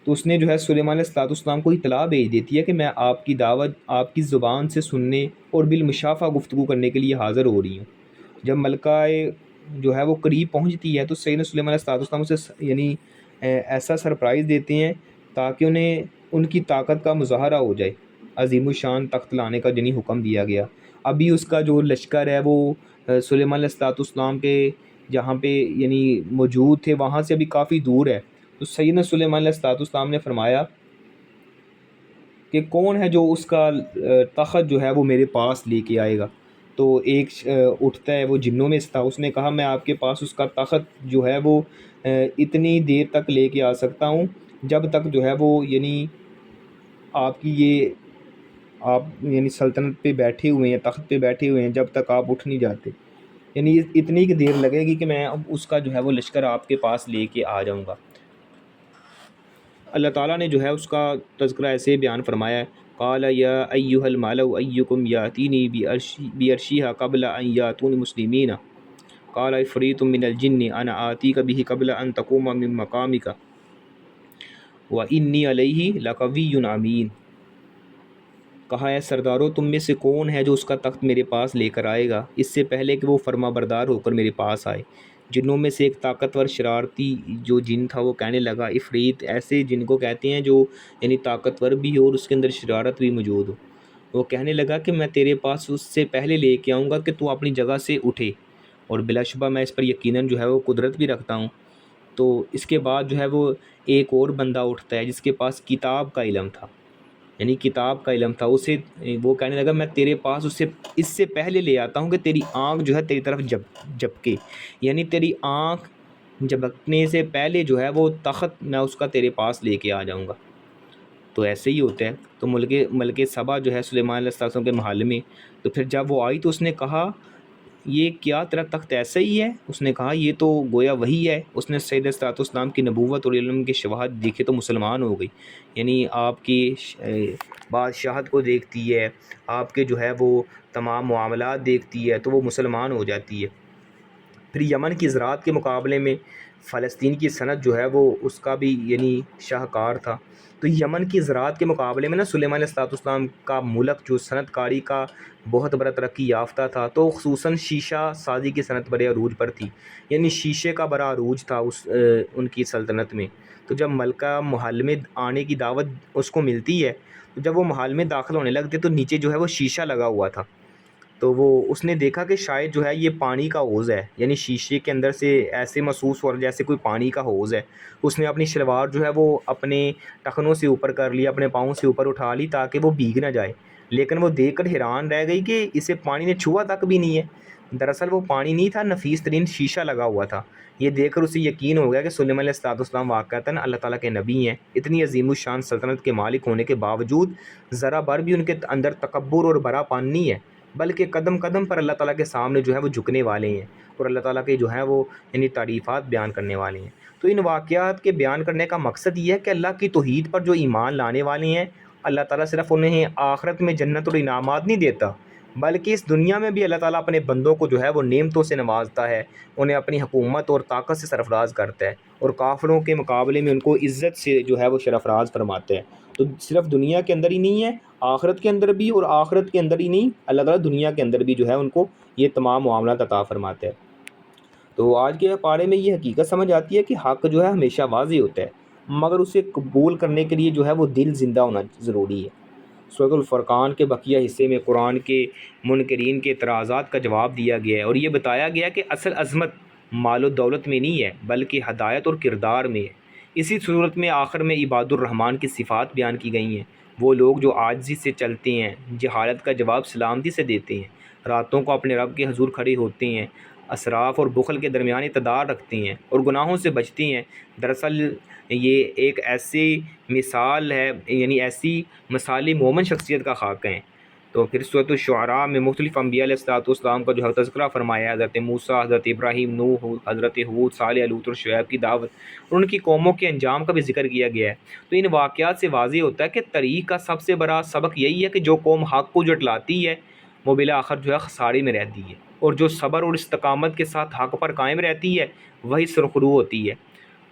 تو اس نے جو ہے سلیمان علیہ السلام کو اطلاع بھیج دیتی ہے کہ میں آپ کی دعوت آپ کی زبان سے سننے اور بالمشافہ گفتگو کرنے کے لیے حاضر ہو رہی ہوں۔ جب ملکہ جو ہے وہ قریب پہنچتی ہے تو سیدنا سلیمان علیہ السلام اسے ایسا سرپرائز دیتے ہیں تاکہ انہیں ان کی طاقت کا مظاہرہ ہو جائے۔ عظیم الشان تخت لانے کا حکم دیا گیا۔ ابھی اس کا جو لشکر ہے وہ سلیمان علیہ السلام کے جہاں پہ موجود تھے وہاں سے ابھی کافی دور ہے۔ تو سیدنا سلیمان علیہ السلام نے فرمایا کہ کون ہے جو اس کا تخت جو ہے وہ میرے پاس لے کے آئے گا۔ تو ایک اٹھتا ہے، وہ جنوں میں تھا، اس نے کہا میں آپ کے پاس اس کا تخت جو ہے وہ اتنی دیر تک لے کے آ سکتا ہوں جب تک جو ہے وہ آپ کی آپ سلطنت پہ بیٹھے ہوئے ہیں، تخت پہ بیٹھے ہوئے ہیں، جب تک آپ اٹھ نہیں جاتے، اتنی کی دیر لگے گی کہ میں اب اس کا جو ہے وہ لشکر آپ کے پاس لے کے آ جاؤں گا۔ اللہ تعالیٰ نے جو ہے اس کا تذکرہ ایسے بیان فرمایا ہے، قال یا ایھا الملأ ایکم یاتینی بعرشھا قبل ان یاتونی مسلمین قال عفریت من الجن انا آتیک بہ قبل ان تقوم من مقامک وانی علیہ لقوی امین۔ کہا ہے سردارو تم میں سے کون ہے جو اس کا تخت میرے پاس لے کر آئے گا اس سے پہلے کہ وہ فرما بردار ہو کر میرے پاس آئے۔ جنوں میں سے ایک طاقتور شرارتی جو جن تھا وہ کہنے لگا، عفریت ایسے جن کو کہتے ہیں جو طاقتور بھی ہو اور اس کے اندر شرارت بھی موجود ہو، وہ کہنے لگا کہ میں تیرے پاس اس سے پہلے لے کے آؤں گا کہ تو اپنی جگہ سے اٹھے، اور بلا شبہ میں اس پر یقیناً جو ہے وہ قدرت بھی رکھتا ہوں۔ تو اس کے بعد جو ہے وہ ایک اور بندہ اٹھتا ہے جس کے پاس کتاب کا علم تھا، کتاب کا علم تھا، اسے وہ کہنے لگا میں تیرے پاس اس سے پہلے لے آتا ہوں کہ تیری آنکھ جو ہے تیری طرف جھپکے، تیری آنکھ جھپکنے سے پہلے جو ہے وہ تخت میں اس کا تیرے پاس لے کے آ جاؤں گا۔ تو ایسے ہی ہوتا ہے۔ تو ملکہ سبا جو ہے سلیمان علیہ السلام کے محل میں، تو پھر جب وہ آئی تو اس نے کہا یہ کیا تیرا تخت ایسا ہی ہے؟ اس نے کہا یہ تو گویا وہی ہے۔ اس نے سید صراط السلام کی نبوت اور علم کے شواہد دیکھے تو مسلمان ہو گئی، یعنی آپ کی بادشاہت کو دیکھتی ہے، آپ کے جو ہے وہ تمام معاملات دیکھتی ہے تو وہ مسلمان ہو جاتی ہے۔ پھر یمن کی زراعت کے مقابلے میں فلسطین کی صنعت جو ہے وہ اس کا بھی یعنی شاہکار تھا۔ تو یمن کی زراعت کے مقابلے میں نا سلیمان علیہ السلام کا ملک جو صنعت کاری کا بہت بڑا ترقی یافتہ تھا، تو خصوصاً شیشہ سازی کی صنعت بڑے عروج پر تھی، یعنی شیشے کا بڑا عروج تھا ان کی سلطنت میں۔ تو جب ملکہ محل میں آنے کی دعوت اس کو ملتی ہے، تو جب وہ محل میں داخل ہونے لگتے تو نیچے جو ہے وہ شیشہ لگا ہوا تھا، تو وہ اس نے دیکھا کہ شاید جو ہے یہ پانی کا حوض ہے، یعنی شیشے کے اندر سے ایسے محسوس ہو رہا جیسے کوئی پانی کا حوض ہے۔ اس نے اپنی شلوار جو ہے وہ اپنے ٹخنوں سے اوپر کر لی، اپنے پاؤں سے اوپر اٹھا لی تاکہ وہ بھیگ نہ جائے، لیکن وہ دیکھ کر حیران رہ گئی کہ اسے پانی نے چھوا تک بھی نہیں ہے۔ دراصل وہ پانی نہیں تھا، نفیس ترین شیشہ لگا ہوا تھا۔ یہ دیکھ کر اسے یقین ہو گیا کہ سلیمان علیہ السلام واقعتاً اللہ تعالیٰ کے نبی ہیں۔ اتنی عظیم الشان سلطنت کے مالک ہونے کے باوجود ذرا بر بھی ان کے اندر تکبر اور بڑا پن نہیں ہے، بلکہ قدم قدم پر اللہ تعالیٰ کے سامنے جو ہے وہ جھکنے والے ہیں اور اللہ تعالیٰ کے جو ہیں وہ یعنی تعریفات بیان کرنے والے ہیں۔ تو ان واقعات کے بیان کرنے کا مقصد یہ ہے کہ اللہ کی توحید پر جو ایمان لانے والے ہیں، اللہ تعالیٰ صرف انہیں آخرت میں جنت اور انعامات نہیں دیتا، بلکہ اس دنیا میں بھی اللہ تعالیٰ اپنے بندوں کو جو ہے وہ نعمتوں سے نوازتا ہے، انہیں اپنی حکومت اور طاقت سے سرفراز کرتا ہے، اور کافروں کے مقابلے میں ان کو عزت سے جو ہے وہ سرفراز فرماتا ہے۔ تو صرف دنیا کے اندر ہی نہیں ہے، آخرت کے اندر بھی، اور آخرت کے اندر ہی نہیں، اللہ تعالیٰ دنیا کے اندر بھی جو ہے ان کو یہ تمام معاملات عطا فرماتا ہے۔ تو آج کے پارے میں یہ حقیقت سمجھ آتی ہے کہ حق جو ہے ہمیشہ واضح ہوتا ہے، مگر اسے قبول کرنے کے لیے جو ہے وہ دل زندہ ہونا ضروری ہے۔ سورۃ الفرقان کے بقیہ حصے میں قرآن کے منکرین کے اعتراضات کا جواب دیا گیا ہے، اور یہ بتایا گیا کہ اصل عظمت مال و دولت میں نہیں ہے بلکہ ہدایت اور کردار میں ہے۔ اسی صورت میں آخر میں عباد الرحمن کی صفات بیان کی گئی ہیں، وہ لوگ جو عاجزی سے چلتے ہیں، جہالت کا جواب سلامتی سے دیتے ہیں، راتوں کو اپنے رب کے حضور کھڑے ہوتے ہیں، اسراف اور بخل کے درمیان اقتدار رکھتے ہیں اور گناہوں سے بچتے ہیں۔ دراصل یہ ایک ایسی مثال ہے، یعنی ایسی مثالی مومن شخصیت کا خاکہ ہیں۔ تو پھر سورۃ الشعراء میں مختلف انبیاء علیہ السلام کا جو ہے تذکرہ فرمایا ہے، حضرت موسیٰ، حضرت ابراہیم، نوح، حضرت ہود، صالح، لوط اور شعیب کی دعوت اور ان کی قوموں کے انجام کا بھی ذکر کیا گیا ہے۔ تو ان واقعات سے واضح ہوتا ہے کہ تاریخ کا سب سے بڑا سبق یہی ہے کہ جو قوم حق کو جھٹلاتی ہے وہ بالآخر جو ہے خسارے میں رہتی ہے، اور جو صبر اور استقامت کے ساتھ حق پر قائم رہتی ہے وہی سرخرو ہوتی ہے۔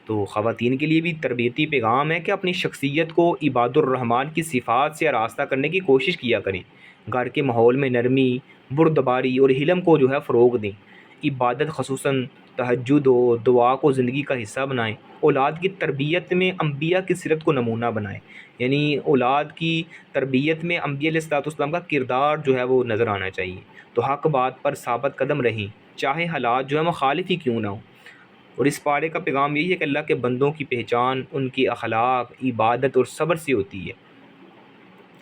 تو خواتین کے لیے بھی تربیتی پیغام ہے کہ اپنی شخصیت کو عباد الرحمن کی صفات سے آراستہ کرنے کی کوشش کیا کریں، گھر کے ماحول میں نرمی، بردباری اور حلم کو جو ہے فروغ دیں، عبادت خصوصاً تہجد و دعا کو زندگی کا حصہ بنائیں، اولاد کی تربیت میں انبیاء کی سیرت کو نمونہ بنائیں، یعنی اولاد کی تربیت میں انبیاء علیہ السلام کا کردار جو ہے وہ نظر آنا چاہیے۔ تو حق بات پر ثابت قدم رہیں، چاہے حالات جو ہے مخالف ہی کیوں نہ ہوں۔ اور اس پارے کا پیغام یہی ہے کہ اللہ کے بندوں کی پہچان ان کی اخلاق، عبادت اور صبر سے ہوتی ہے۔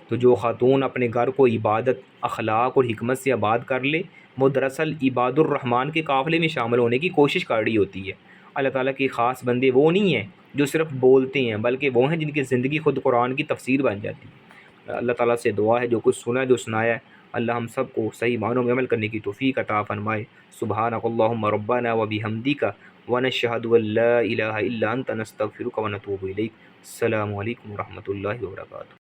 تو جو خاتون اپنے گھر کو عبادت، اخلاق اور حکمت سے آباد کر لے، وہ دراصل عباد الرحمن کے قافلے میں شامل ہونے کی کوشش کر رہی ہوتی ہے۔ اللہ تعالیٰ کے خاص بندے وہ نہیں ہیں جو صرف بولتے ہیں، بلکہ وہ ہیں جن کی زندگی خود قرآن کی تفسیر بن جاتی ہے۔ اللہ تعالیٰ سے دعا ہے جو کچھ سنا ہے، جو سنایا ہے، اللہ ہم سب کو صحیح معنوں میں عمل کرنے کی توفیق عطا فرمائے۔ سبحانک اللہم ربنا و بحمدک ونشہد ان لا الہ الا انت نستغفرک ونتوب الیک۔ السلام علیکم ورحمۃ اللہ وبرکاتہ۔